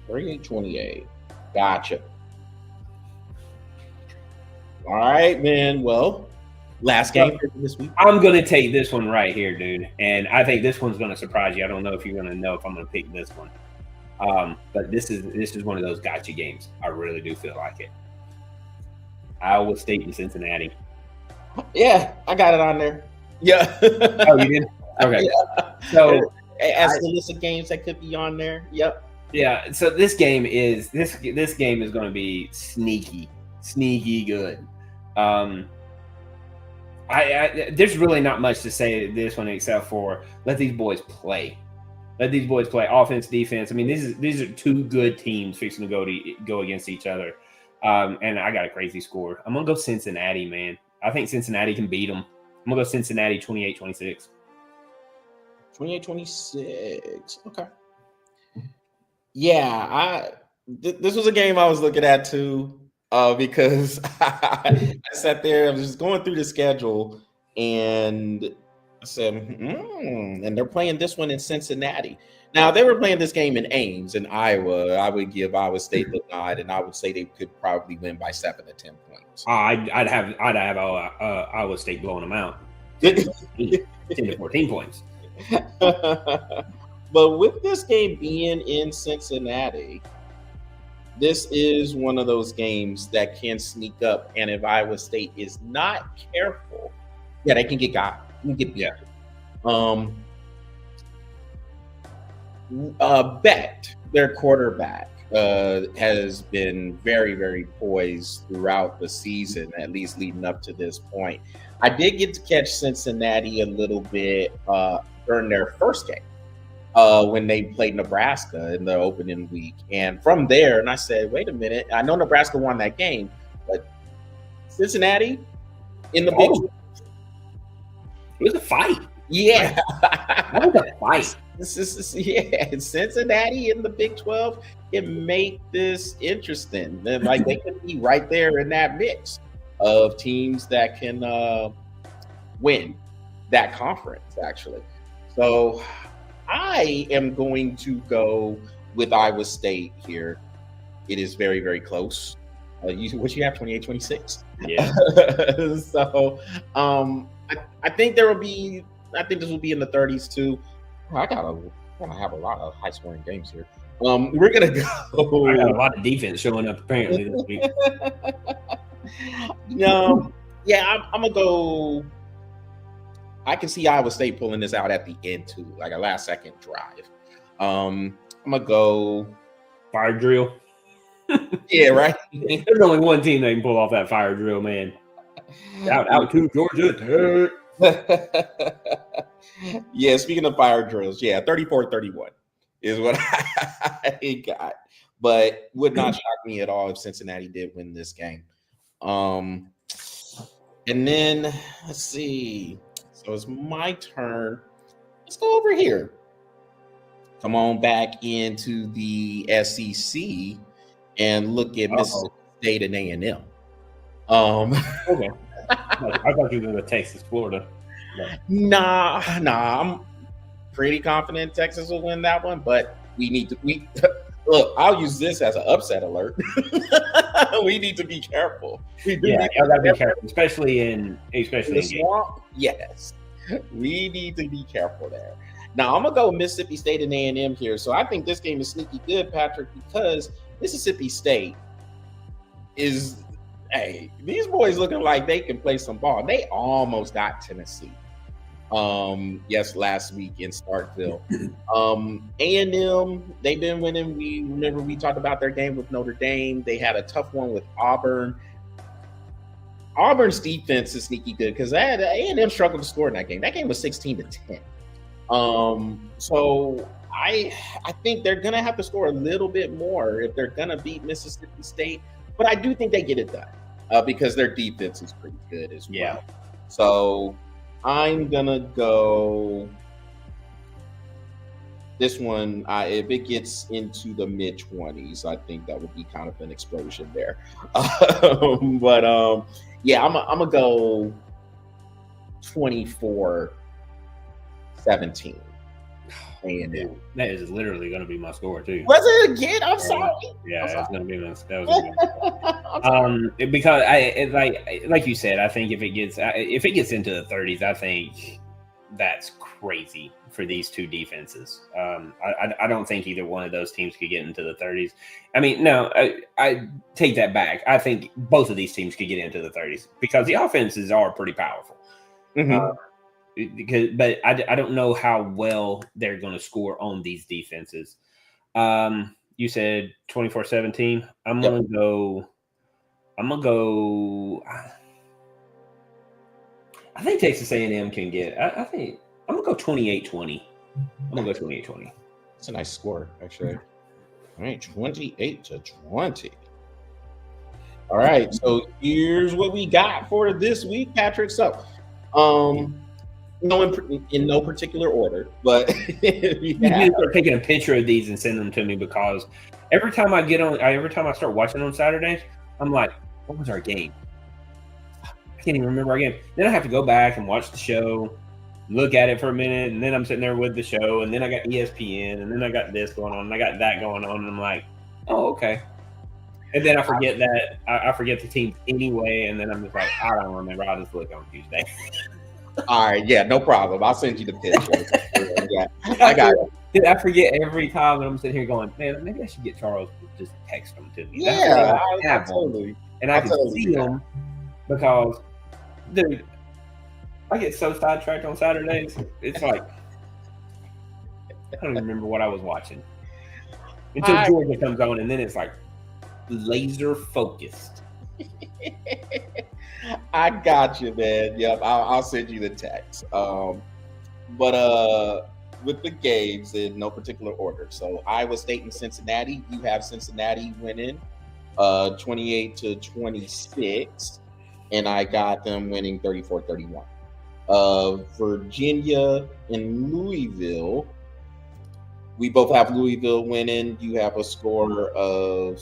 38-28. Gotcha. All right, man. Well, last game for this week. I'm going to take this one right here, dude. And I think this one's going to surprise you. I don't know if you're going to know if I'm going to pick this one. But this is one of those gotcha games. I really do feel like it. Iowa State and Cincinnati. Yeah, I got it on there. Yeah. Oh, you did? Okay. Yeah. So as the list of games that could be on there. Yep. Yeah. So this game is going to be sneaky good. I there's really not much to say this one except for let these boys play. Let these boys play offense, defense. I mean, these are two good teams fixing to go against each other. And I got a crazy score. I'm gonna go Cincinnati, man. I think Cincinnati can beat them. I'm gonna go Cincinnati 28-26. 28-26. Okay. Yeah, this was a game I was looking at too, because I sat there. I was just going through the schedule, and I said, and they're playing this one in Cincinnati. Now, they were playing this game in Ames in Iowa. I would give Iowa State the nod, and I would say they could probably win by 7 to 10 points. I'd have Iowa State blowing them out 10 to 14 points. But with this game being in Cincinnati, this is one of those games that can sneak up, and if Iowa State is not careful, they can get got. Beck, their quarterback, has been very, very poised throughout the season, at least leading up to this point. I did get to catch Cincinnati a little bit during their first game when they played Nebraska in the opening week. And from there, and I said, wait a minute, I know Nebraska won that game, but Cincinnati in the Big 12. It was a fight. Yeah. That was a fight. Cincinnati in the Big 12 can make this interesting. Like, they could be right there in that mix of teams that can win that conference, actually. So I am going to go with Iowa State here. It is very, very close. What you have, 28-26? Yeah. So I think this will be in the 30s too. I gotta have a lot of high scoring games here. We're gonna go. I got a lot of defense showing up apparently this week. No, yeah, I'm gonna go. I can see Iowa State pulling this out at the end too, like a last second drive. I'm gonna go fire drill. Yeah, right. There's only one team that can pull off that fire drill, man. Out to Georgia. Yeah, speaking of fire drills, 34-31 is what I got. But would not shock me at all if Cincinnati did win this game. And then let's see. So it's my turn. Let's go over here. Come on back into the SEC and look at Mississippi State and A&M. Okay. I thought you were going to Texas, Florida. Nah. I'm pretty confident Texas will win that one, but we look. I'll use this as an upset alert. We need to be careful. You gotta be careful, especially in the swamp. Yes, we need to be careful there. Now I'm gonna go Mississippi State and A&M here. So I think this game is sneaky good, Patrick, because Mississippi State is. Hey, these boys looking like they can play some ball. They almost got Tennessee. Last week in Starkville. A&M, they've been winning. We talked about their game with Notre Dame. They had a tough one with Auburn. Auburn's defense is sneaky good because A&M struggled to score in that game. That game was 16-10. So I think they're gonna have to score a little bit more if they're gonna beat Mississippi State. But I do think they get it done because their defense is pretty good as well. Yeah. So I'm gonna go this one. If it gets into the mid-20s, I think that would be kind of an explosion there. I'm gonna go 24-17. A&M. That is literally going to be my score too. Was it again? I'm sorry. Yeah, that's going to be that was because like you said, I think if it gets into the 30s, I think that's crazy for these two defenses. I don't think either one of those teams could get into the 30s. I mean, no, I take that back. I think both of these teams could get into the 30s because the offenses are pretty powerful. But I don't know how well they're going to score on these defenses. You said 24-17. I'm gonna go. I think Texas A&M can get. I think I'm gonna go 28-20. I'm gonna go 28-20. That's a nice score, actually. All right, 28-20. All right, so here's what we got for this week, Patrick. So, in no particular order, but you need to start taking a picture of these and send them to me because every time I start watching on Saturdays, I'm like, what was our game? I can't even remember our game. Then I have to go back and watch the show, look at it for a minute, and then I'm sitting there with the show, and then I got ESPN, and then I got this going on, and I got that going on, and I'm like, oh, okay. And then I forget that I forget the teams anyway, and then I'm just like, I don't remember. I'll just look on Tuesday. All right, yeah, no problem. I'll send you the picture. Yeah, I got it. I forget every time, and I'm sitting here going, man, maybe I should get Charles to just text them to me. Yeah, I totally. And I can see them because, dude, I get so sidetracked on Saturdays. It's like I don't even remember what I was watching until Georgia comes on, and then it's like laser focused. I got you, man. Yep, I'll send you the text. But with the games in no particular order. So Iowa State and Cincinnati, you have Cincinnati winning 28-26, and I got them winning 34-31. Virginia and Louisville, we both have Louisville winning. You have a score of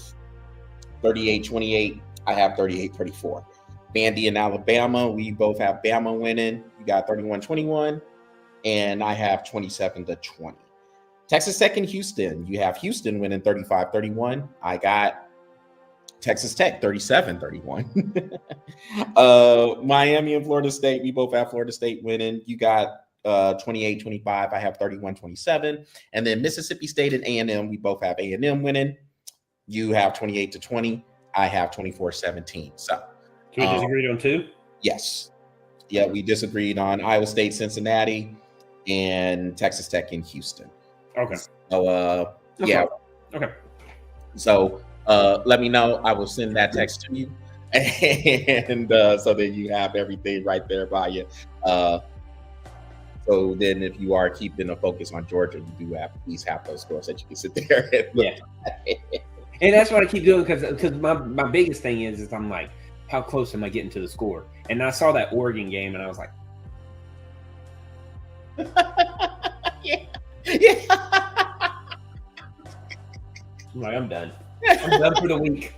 38-28. I have 38-34. Vandy and Alabama, we both have Bama winning. You got 31-21, and I have 27-20. Texas Tech and Houston, you have Houston winning 35-31. I got Texas Tech 37-31. Miami and Florida State, we both have Florida State winning. You got 28-25. I have 31-27. And then Mississippi State and A&M, we both have A&M winning. You have 28-20. I have 24-17. So we disagreed on two? Yes. Yeah, we disagreed on Iowa State, Cincinnati, and Texas Tech in Houston. Okay. So, yeah. Okay. So, let me know. I will send that text to you. And so that you have everything right there by you. So then if you are keeping a focus on Georgia, you do have at least have those scores that you can sit there and look at. And that's what I keep doing because my biggest thing is I'm like, how close am I getting to the score? And I saw that Oregon game, and I was like, yeah. I'm like, I'm done. I'm done for the week.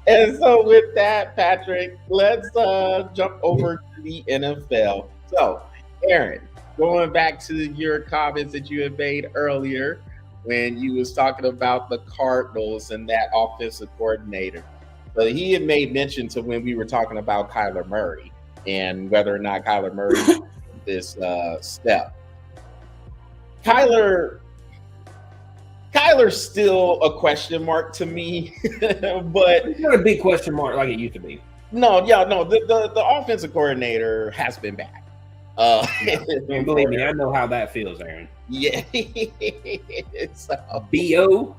And so with that, Patrick, let's jump over to the NFL. So, Aaron, going back to your comments that you had made earlier when you was talking about the Cardinals and that offensive coordinator. But he had made mention to when we were talking about Kyler Murray and whether or not Kyler Murray this step. Kyler's still a question mark to me, but it's not a big question mark like it used to be. The offensive coordinator has been back. And believe me, I know how that feels, Aaron. Yeah. So, B.O.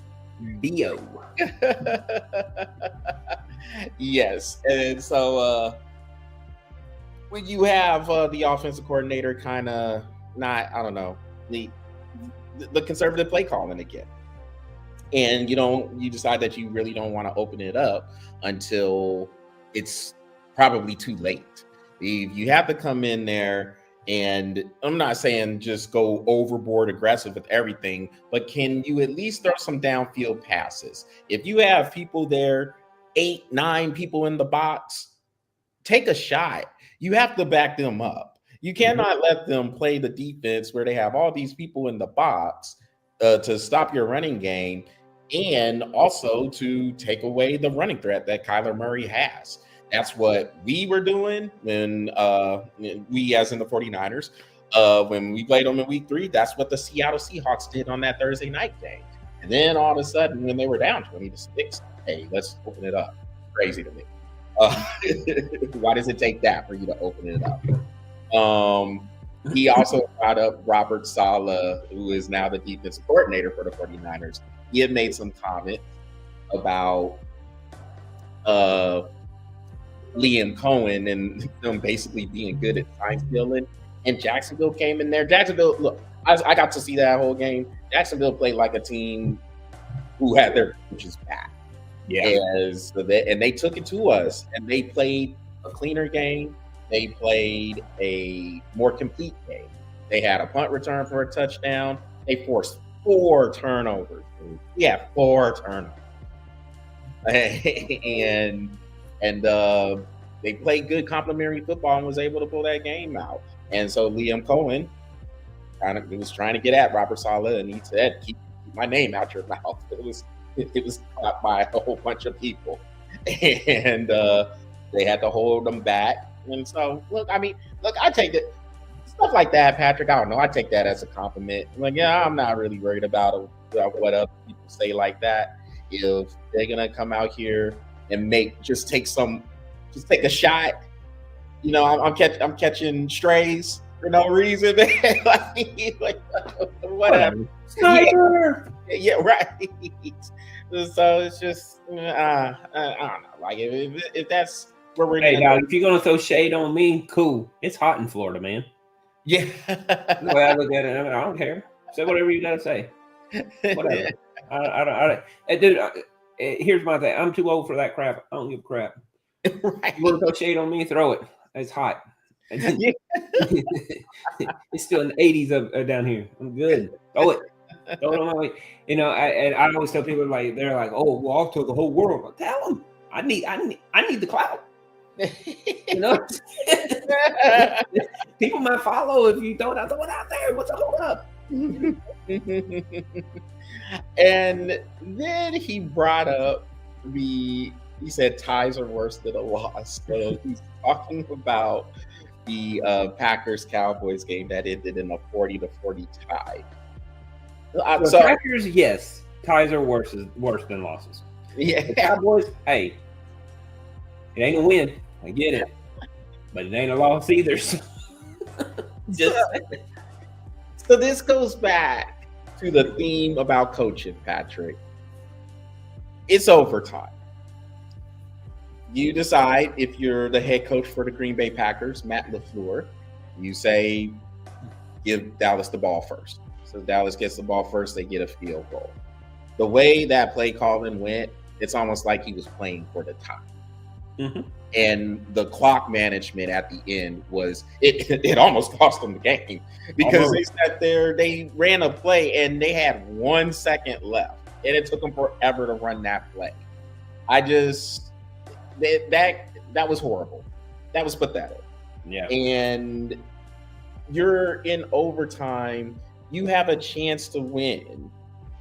Yes. And so when you have the offensive coordinator kind of not, I don't know, the conservative play calling again. And you decide that you really don't want to open it up until it's probably too late. You have to come in there, and I'm not saying just go overboard aggressive with everything, but can you at least throw some downfield passes? If you have people there, 8, 9 people in the box, take a shot. You have to back them up. You cannot let them play the defense where they have all these people in the box to stop your running game and also to take away the running threat that Kyler Murray has. That's what we were doing when we, as in the 49ers, when we played them in week 3. That's what the Seattle Seahawks did on that Thursday night game. And then all of a sudden, when they were down 20-6, hey, let's open it up. Crazy to me. Why does it take that for you to open it up? He also brought up Robert Saleh, who is now the defensive coordinator for the 49ers. He had made some comments about Liam Cohen and them basically being good at time stealing. And Jacksonville came in there. Jacksonville, look, I got to see that whole game. Jacksonville played like a team who had their coaches back. Yeah. And they took it to us, and they played a cleaner game. They played a more complete game. They had a punt return for a touchdown. They forced 4 turnovers. Yeah, 4 turnovers. and they played good complementary football and was able to pull that game out. And so Liam Cohen was trying to get at Robert Saleh, and he said, "Keep my name out your mouth." It was caught by a whole bunch of people, and they had to hold them back. And so, I take it stuff like that, Patrick. I don't know. I take that as a compliment. I'm like, yeah, I'm not really worried about what other people say like that. If they're gonna come out here and take a shot, I'm catching strays for no reason. like whatever. Sniper. Yeah, right. So it's just I don't know. Like if that's where we're dog, if you're gonna throw shade on me, cool. It's hot in Florida, man. Yeah. The way I look at it, I don't care. Say whatever you gotta say. Whatever. I don't. Dude, here's my thing. I'm too old for that crap. I don't give a crap. Right. You want to throw shade on me? Throw it. It's hot. It's still in the 80s down here. I'm good. Throw it. Throw it on my way. I always tell people they're like, "Oh, well, I'll tell the whole world." I'll tell them. I need the clout. People might follow if you throw it out there. What's the hold up? And then he brought up he said ties are worse than a loss. So he's talking about the Packers-Cowboys game that ended in a 40-40 tie. So Packers, yes, ties are worse than losses. Yeah, the Cowboys, hey, it ain't a win. I get it, but it ain't a loss either. So this goes back to the theme about coaching, Patrick. It's overtime. You decide if you're the head coach for the Green Bay Packers, Matt LaFleur, you say, give Dallas the ball first. So Dallas gets the ball first, they get a field goal. The way that play calling went, it's almost like he was playing for the tie. Mm-hmm. And the clock management at the end it almost cost them the game because they sat there, they ran a play and they had 1 second left and it took them forever to run that play. That was horrible. That was pathetic. Yeah. And you're in overtime, you have a chance to win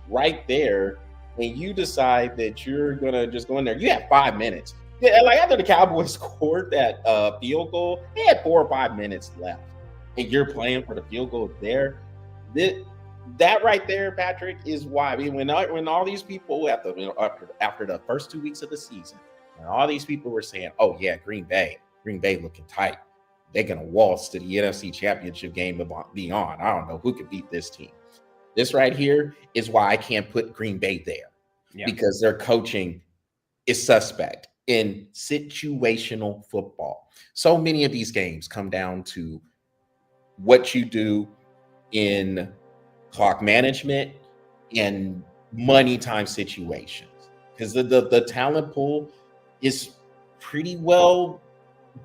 right there, and you decide that you're gonna just go in there. You have 5 minutes. Yeah, like after the Cowboys scored that field goal, they had 4 or 5 minutes left, and you're playing for the field goal there. That right there, Patrick, is why. I mean, when all these people after the first 2 weeks of the season, and all these people were saying, "Oh yeah, Green Bay looking tight. They're gonna waltz to the NFC Championship game beyond. I don't know who could beat this team." This right here is why I can't put Green Bay there, because their coaching is suspect in situational football. So many of these games come down to what you do in clock management and money time situations, because the talent pool is pretty well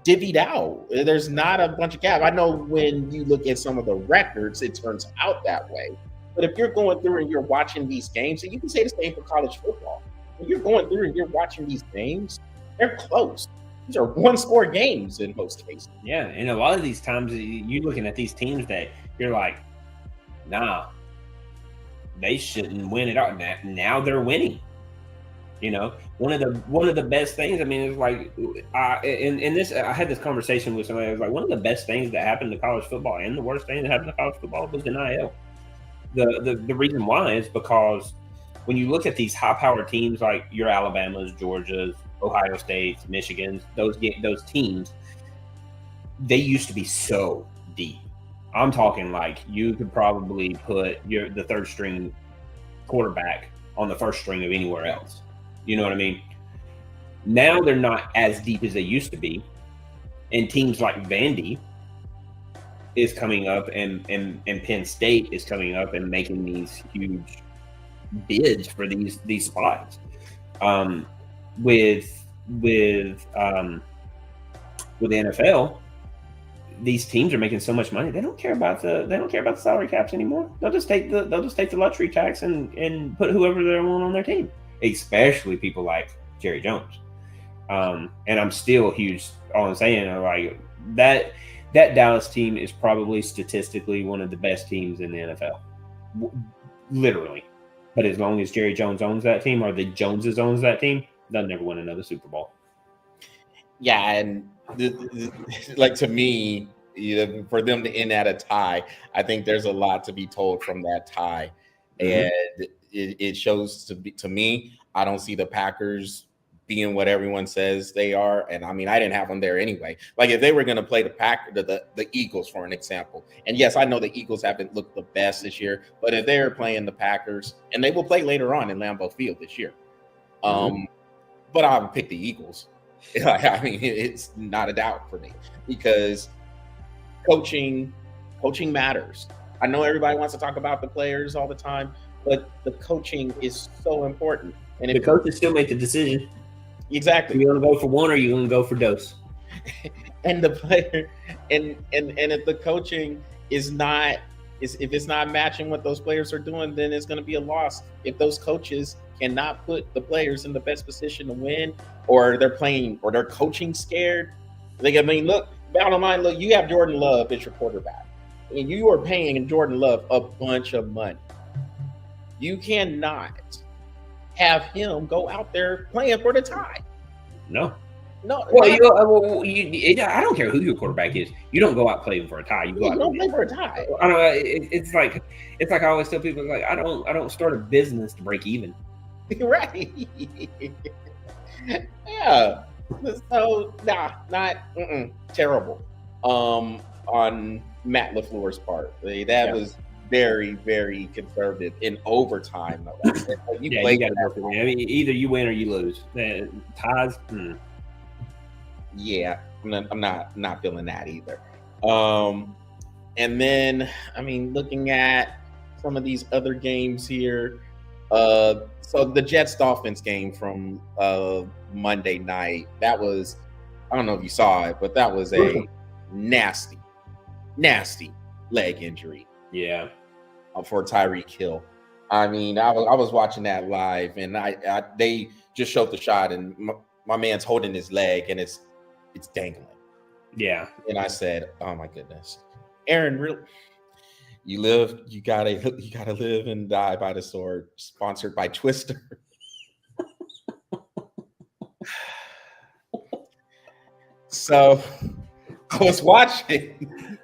divvied out. There's not a bunch of gaps. I know when you look at some of the records, it turns out that way. But if you're going through and you're watching these games, and you can say the same for college football, when you're going through and you're watching these games, they're close. These are one-score games in most cases. Yeah, and a lot of these times you're looking at these teams that you're like, nah, they shouldn't win it all. Now they're winning. You know, one of the best things. I mean, it's like I had this conversation with somebody. I was like, one of the best things that happened to college football and the worst thing that happened to college football was NIL. The reason why is because when you look at these high-powered teams like your Alabamas, Georgias, Ohio States, Michigans, those teams, they used to be so deep. I'm talking like you could probably put the third string quarterback on the first string of anywhere else. You know what I mean? Now they're not as deep as they used to be, and teams like Vandy is coming up, and Penn State is coming up and making these huge bids for these spots. With the NFL, these teams are making so much money. They don't care about the salary caps anymore. They'll just take the luxury tax and put whoever they want on their team, especially people like Jerry Jones. And I'm still huge. All I'm saying, like that Dallas team is probably statistically one of the best teams in the NFL, literally. But as long as Jerry Jones owns that team, or the Joneses owns that team, they'll never win another Super Bowl. Yeah, and like to me, for them to end at a tie, I think there's a lot to be told from that tie, and it shows to me. I don't see the Packers being what everyone says they are, and I mean, I didn't have them there anyway. Like if they were going to play the Eagles, for an example, and yes, I know the Eagles haven't looked the best this year, but if they're playing the Packers, and they will play later on in Lambeau Field this year, but I would pick the Eagles. I mean, it's not a doubt for me because coaching matters. I know everybody wants to talk about the players all the time, but the coaching is so important. And the coaches still make the decision. Exactly. You want to go for one, or you going to go for dose? And the player, and if the coaching if it's not matching what those players are doing, then it's going to be a loss. If those coaches cannot put the players in the best position to win, or they're coaching scared. Look, bottom line, look, you have Jordan Love as your quarterback, and you are paying Jordan Love a bunch of money. You cannot have him go out there playing for the tie. No. Well, I don't care who your quarterback is. You don't go out playing for a tie. You don't play for a tie. I don't know. It's like I always tell people, like I don't start a business to break even. Right. Yeah. So not terrible. On Matt LaFleur's part, that was very, very conservative in overtime. You got to go for it. I mean, either you win or you lose. Ties. Yeah, I'm not feeling that either. And then, I mean, looking at some of these other games here. So the Jets-Dolphins game from Monday night, that was, I don't know if you saw it, but that was a nasty leg injury. Yeah. For Tyreek Hill. I mean, I was watching that live, and they just showed the shot, and my man's holding his leg, and it's dangling. Yeah. And I said, "Oh my goodness, Aaron, you gotta live and die by the sword." Sponsored by Twister. So I was watching.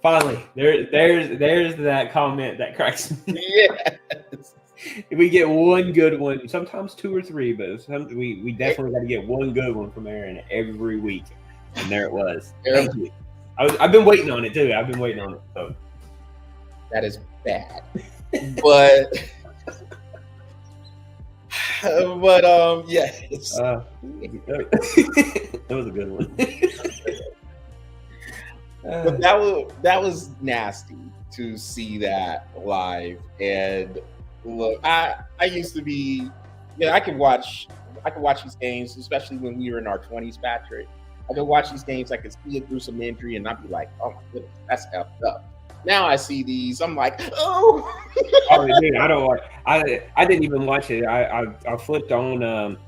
Finally, there's that comment that cracks me. Yes. We get one good one, sometimes two or three, but we definitely got to get one good one from Aaron every week. And there it was. Thank you. I've been waiting on it too. I've been waiting on it. So that is bad, but yes. That was a good one. But that was nasty to see that live. And look, I used to be, I could watch these games, especially when we were in our 20s, Patrick. I could watch these games, I could see it through some injury, and I'd be like, oh my goodness, that's effed up. Now I see these, I'm like, oh. Oh, dude, I don't watch. I didn't even watch it. I flipped on the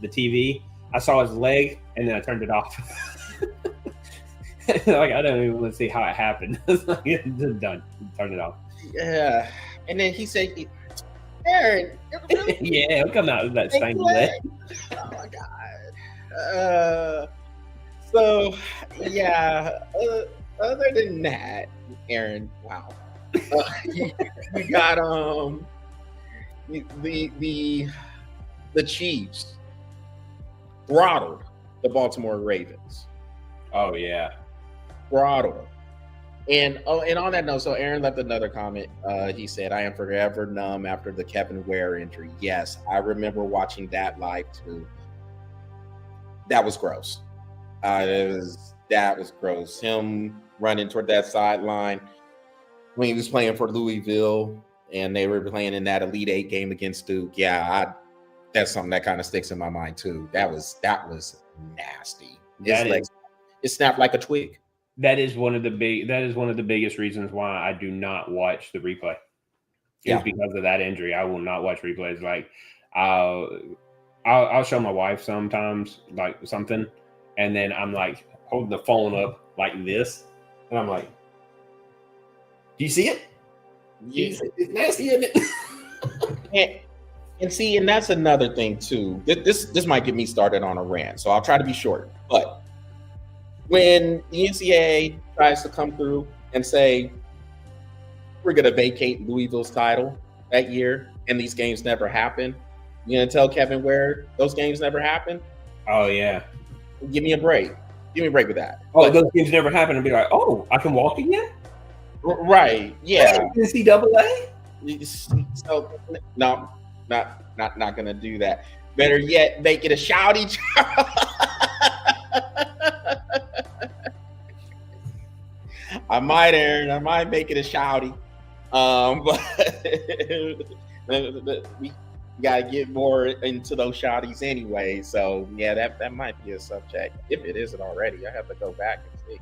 TV. I saw his leg, and then I turned it off. Like I don't even want to see how it happened. It's like it's done. Turn it off. Yeah, and then he said, Aaron, Yeah, he'll come out with that same leg. oh my god. So yeah. Other than that, Aaron, wow. You got the Chiefs throttled the Baltimore Ravens. Oh yeah. Throttled. And on that note, so Aaron left another comment. He said, "I am forever numb after the Kevin Ware injury." Yes, I remember watching that live too. That was gross. That was gross. Him running toward that sideline when he was playing for Louisville, and they were playing in that Elite Eight game against Duke. Yeah, that's something that kind of sticks in my mind too. That was nasty. It snapped like a twig. That is one of the biggest reasons why I do not watch the replay. It's because of that injury. I will not watch replays. Like I'll show my wife sometimes like something, and then I'm like holding the phone up like this, and I'm like, "Do you see it? Yeah. It's nasty, isn't it?" And see, and that's another thing too. This might get me started on a rant, so I'll try to be short. But when the NCAA tries to come through and say, we're going to vacate Louisville's title that year, and these games never happen, you're going to tell Kevin Ware those games never happened? Oh, yeah. Give me a break. Give me a break with that. Oh, those games never happen, and be like, oh, I can walk again? Right, yeah. NCAA? So, no, not going to do that. Better yet, make it a shouty. I might, Aaron. I might make it a shouty. But we gotta get more into those shouties anyway. So yeah, that might be a subject if it isn't already. I have to go back and see.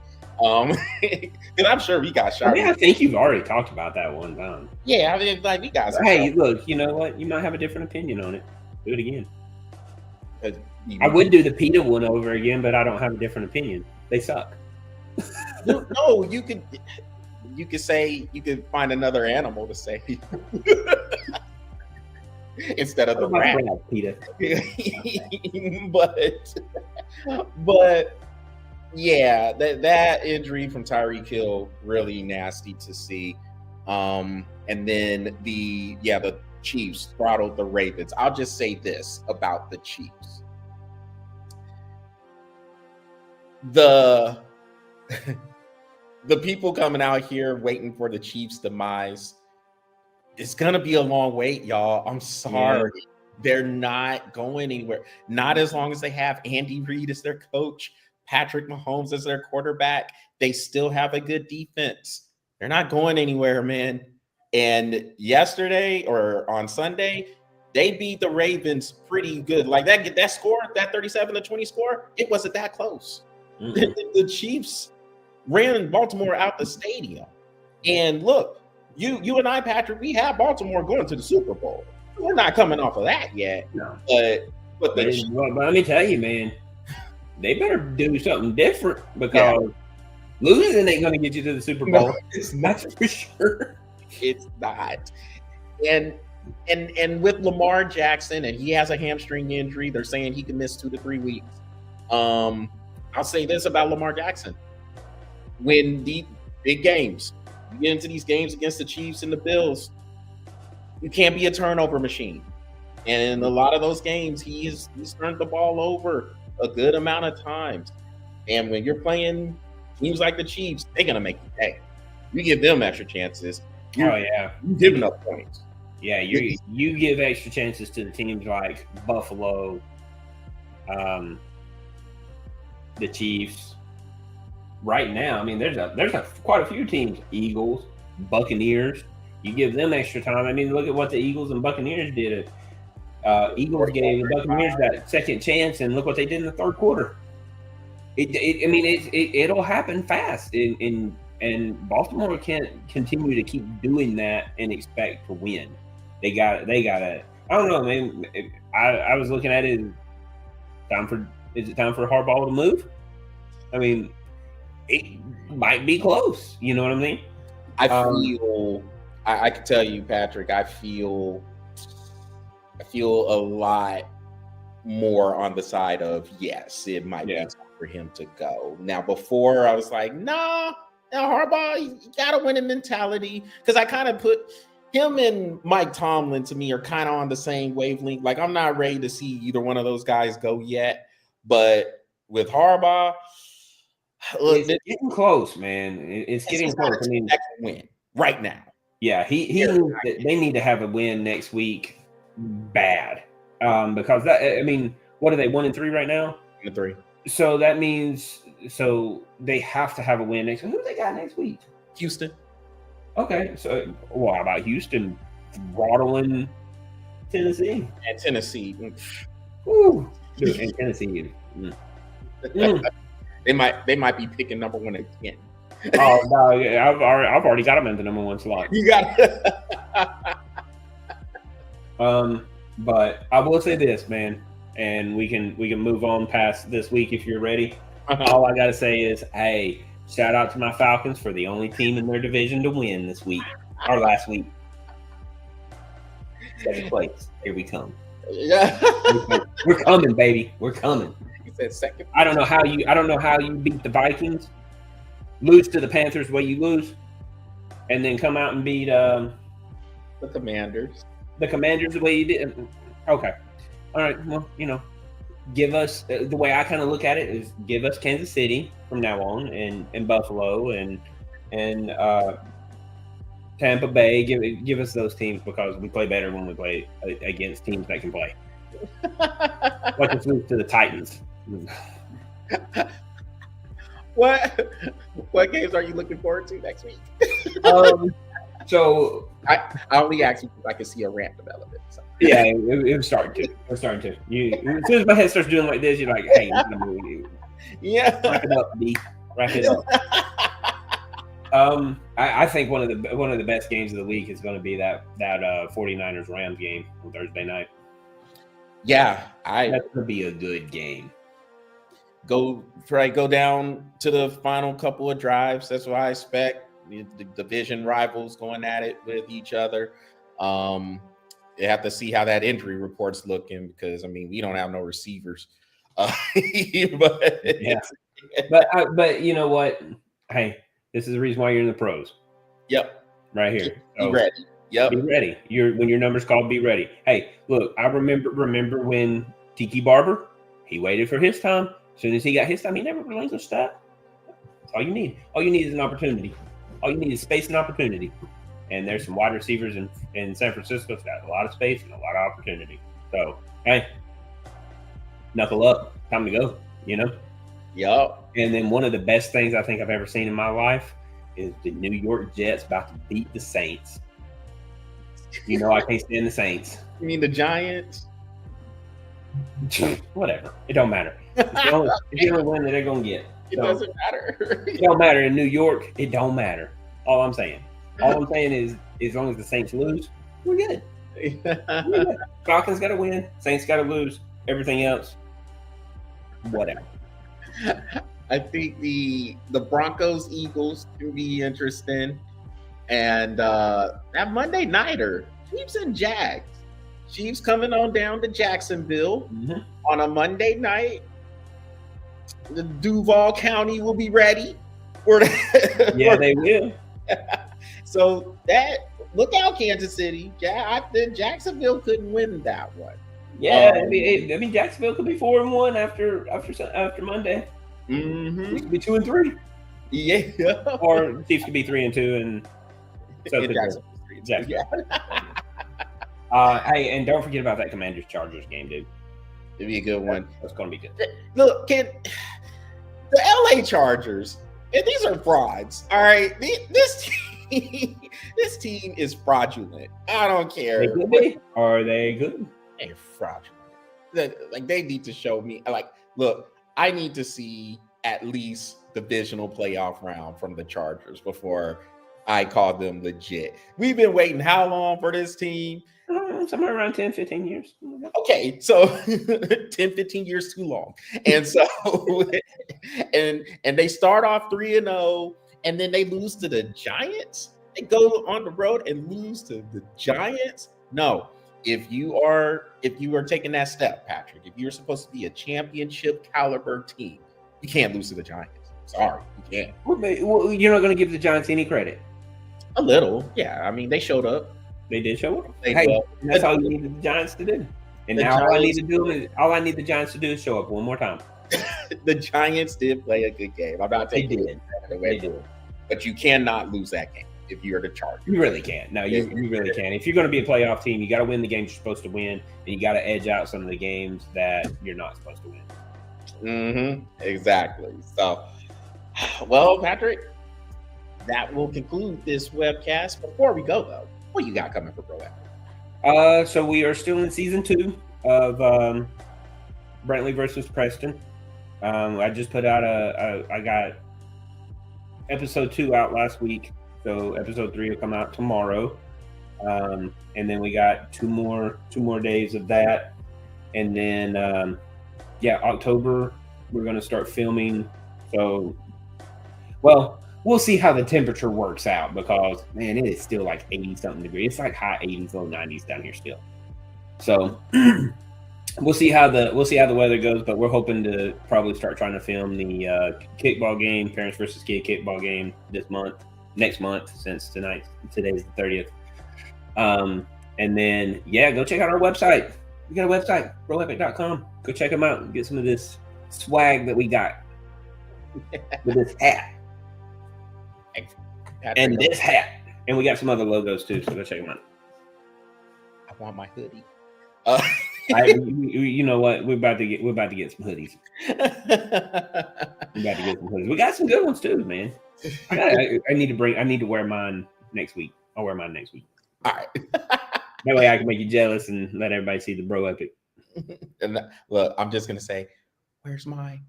Because I'm sure we got shouties. I mean, I think you've already talked about that one time. Yeah, I mean, like we got. Hey, look, you know what? You might have a different opinion on it. Do it again. I would do the PETA one over again, but I don't have a different opinion. They suck. No, you could say you could find another animal to say instead of the rat. PETA. but yeah, that injury from Tyreek Hill really nasty to see. And then the Chiefs throttled the Ravens. I'll just say this about the Chiefs. The people coming out here waiting for the Chiefs' demise, it's gonna be a long wait, y'all. I'm sorry. Yeah. They're not going anywhere. Not as long as they have Andy Reid as their coach, Patrick Mahomes as their quarterback. They still have a good defense. They're not going anywhere, man. And yesterday or on Sunday, they beat the Ravens pretty good. Like that score, that 37-20 score, it wasn't that close. The Chiefs ran Baltimore out the stadium. And look, you and I, Patrick, we have Baltimore going to the Super Bowl. We're not coming off of that yet. No. But let me tell you, man, they better do something different because losing ain't going to get you to the Super Bowl. No, it's not for sure. It's not. And with Lamar Jackson, and he has a hamstring injury, they're saying he can miss 2 to 3 weeks. I'll say this about Lamar Jackson. When the big games, you get into these games against the Chiefs and the Bills, you can't be a turnover machine. And in a lot of those games, he's turned the ball over a good amount of times. And when you're playing teams like the Chiefs, they're going to make you pay. You give them extra chances. You're giving up points. Yeah, you give extra chances to the teams like Buffalo, the Chiefs. Right now, I mean, there's quite a few teams. Eagles, Buccaneers. You give them extra time. I mean, look at what the Eagles and Buccaneers did. Eagles gave the Buccaneers that second chance, and look what they did in the third quarter. It'll happen fast, and Baltimore can't continue to keep doing that and expect to win. They got to. I don't know, man. I was looking at it. Is it time for Harbaugh to move? I mean, it might be close. You know what I mean? I can tell you, Patrick, I feel I feel a lot more on the side of yes, it might be time for him to go. Now, before I was like, nah, Harbaugh, you gotta win a mentality. Because I kind of put him and Mike Tomlin to me are kind of on the same wavelength. Like, I'm not ready to see either one of those guys go yet. But with Harbaugh, look, it's getting close, man. It's getting close. I mean, that can win right now. Yeah, they need to have a win next week, bad, because that. I mean, what are they 1-3 right now? 1-3. So that means they have to have a win next. Who they got next week? Houston. Okay, so how about Houston throttling Tennessee? And Tennessee. Ooh, dude, and Tennessee. They might be picking number 1 again. Oh no, I've already got them in the number 1 slot. You got but I will say this, man, and we can move on past this week if you're ready. All I gotta say is, hey, shout out to my Falcons for the only team in their division to win this week or last week. Second place. Here we come. Yeah. We're coming, baby. We're coming. You said second. I don't know how you beat the Vikings, lose to the Panthers the way you lose, and then come out and beat the Commanders. The Commanders the way you did. Okay. All right. Well, give us the way I kind of look at it is give us Kansas City from now on, and Buffalo and Tampa Bay. Give us those teams because we play better when we play against teams that can play. Let's move to the Titans. What games are you looking forward to next week? So I only asked you because I can see a rant development. So. Yeah, it was starting to. As soon as my head starts doing like this, you're like, hey, yeah, wrap it up, B. Wrap it up. I think one of the best games of the week is going to be that 49ers Rams game on Thursday night. Yeah, that's going to be a good game. Go down to the final couple of drives. That's what I expect. The division rivals going at it with each other. You have to see how that injury report's looking because we don't have no receivers. But you know what? Hey, this is the reason why you're in the pros. Yep. Right here. Be ready. Yep. Be ready. When your number's called, be ready. Hey, look, I remember when Tiki Barber, he waited for his time. As soon as he got his time, he never relinquished that. That's all you need. All you need is an opportunity. All you need is space and opportunity. And there's some wide receivers in San Francisco that got a lot of space and a lot of opportunity. So, hey, knuckle up. Time to go, Yup. And then one of the best things I think I've ever seen in my life is the New York Jets about to beat the Saints. I can't stand the Saints. You mean the Giants? Whatever. It don't matter. It's the only win that they're going to get. It doesn't matter. It don't matter. In New York, it don't matter. All I'm saying is, as long as the Saints lose, we're good. Falcons got to win. Saints got to lose. Everything else, whatever. I think the Broncos Eagles can be interesting, and that Monday nighter, Chiefs and Jags. Chiefs coming on down to Jacksonville on a Monday night. The Duval County will be ready. They will. So look out, Kansas City. Jacksonville couldn't win that one. Yeah, Jacksonville could be 4-1 after Monday. Mm-hmm. It could be 2-3. Yeah. Or Chiefs could be 3-2 and Jacksonville. Hey, and don't forget about that Commanders Chargers game, dude. It'd be a good one. That's going to be good. Look, the LA Chargers, and these are frauds. All right, this team is fraudulent. I don't care. They could be. Are they good? They're fraudulent. Like, they need to show me. Look, I need to see at least divisional playoff round from the Chargers before I call them legit. We've been waiting how long for this team? Somewhere around 10, 15 years. Okay, so 10, 15 years too long. And so, and they start off 3-0, and then they lose to the Giants. They go on the road and lose to the Giants. No, if you are taking that step, Patrick, if you're supposed to be a championship caliber team, you can't lose to the Giants. Sorry, you can't. Well, you're not going to give the Giants any credit. A little, yeah. I mean, they showed up. They did show up. Hey, that's all you needed the Giants to do. And now all I need the Giants to do is show up one more time. The Giants did play a good game. I'm not taking it away from them, but you cannot lose that game if you're the Chargers. You really can't. No, you really can't. If you're going to be a playoff team, you got to win the games you're supposed to win, and you got to edge out some of the games that you're not supposed to win. Exactly. So, well, Patrick, that will conclude this webcast. Before we go, though, what you got coming for Pro Epic? So we are still in season 2 of Brantley versus Preston. I just put out I got episode 2 out last week, so episode 3 will come out tomorrow. And then we got two more days of that, and then October we're going to start filming. So, well, we'll see how the temperature works out, because man, it is still like 80 something degrees. It's like high 80s, low 90s down here still. So we'll see how the weather goes, but we're hoping to probably start trying to film the kickball game, parents versus kid kickball game next month, since today's the 30th. And then go check out our website. We got a website, proepic.com. Go check them out and get some of this swag that we got with this hat. And this hat. And we got some other logos too, so go check them out. I want my hoodie. You know what? We're about to get some hoodies. We got some good ones too, man. I need to wear mine next week. I'll wear mine next week. All right. That way I can make you jealous and let everybody see the Bro Epic. And look, I'm just gonna say, where's mine?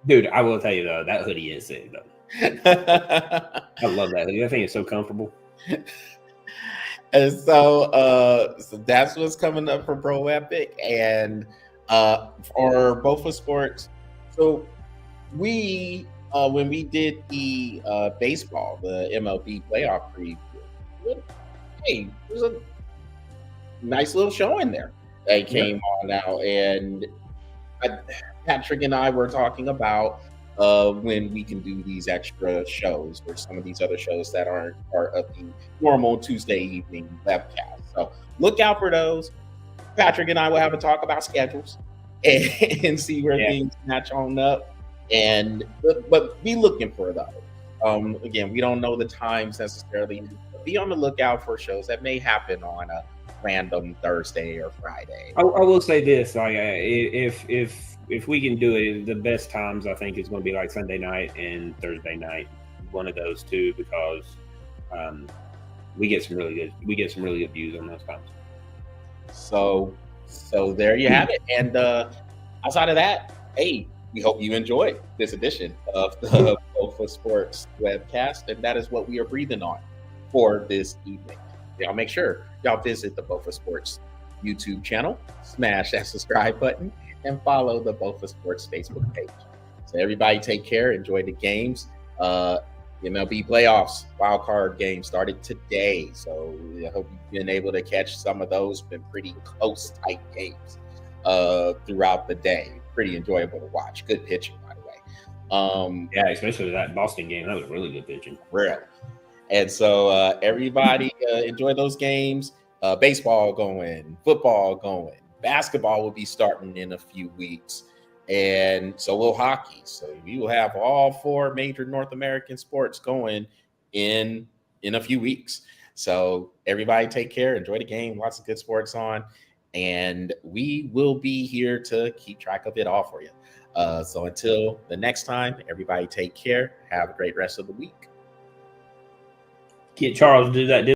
Dude, I will tell you though, that hoodie is sick though. I love that hoodie. I think it's so comfortable. And so that's what's coming up for Pro Epic, and for both of sports. So we when we did the baseball, the MLB playoff preview, hey, there's a nice little show in there that came on now, and Patrick and I were talking about when we can do these extra shows or some of these other shows that aren't part of the normal Tuesday evening webcast. So look out for those. Patrick and I will have a talk about schedules and see where things match on up. But be looking for those. Again, we don't know the times necessarily. But be on the lookout for shows that may happen on a random Thursday or Friday. I will say this: like, if we can do it, the best times I think is going to be like Sunday night and Thursday night, one of those two, because we get some really good views on those times. So there you have it. And outside of that, hey, we hope you enjoyed this edition of the Bofa Sports webcast, and that is what we are breathing on for this evening. Y'all make sure y'all visit the Bofa Sports YouTube channel, smash that subscribe button, and follow the Bofa Sports Facebook page. So everybody take care, enjoy the games. MLB playoffs, wild card game started today. So I hope you've been able to catch some of those. Been pretty close, tight games throughout the day. Pretty enjoyable to watch. Good pitching, by the way. Especially that Boston game. That was really good pitching. Real. And so everybody enjoy those games. Baseball going, football going. Basketball will be starting in a few weeks, and so will hockey. So we will have all 4 major North American sports going in a few weeks. So everybody take care, enjoy the game, lots of good sports on, and we will be here to keep track of it all for you. So until the next time, everybody take care. Have a great rest of the week. Get Charles to do that.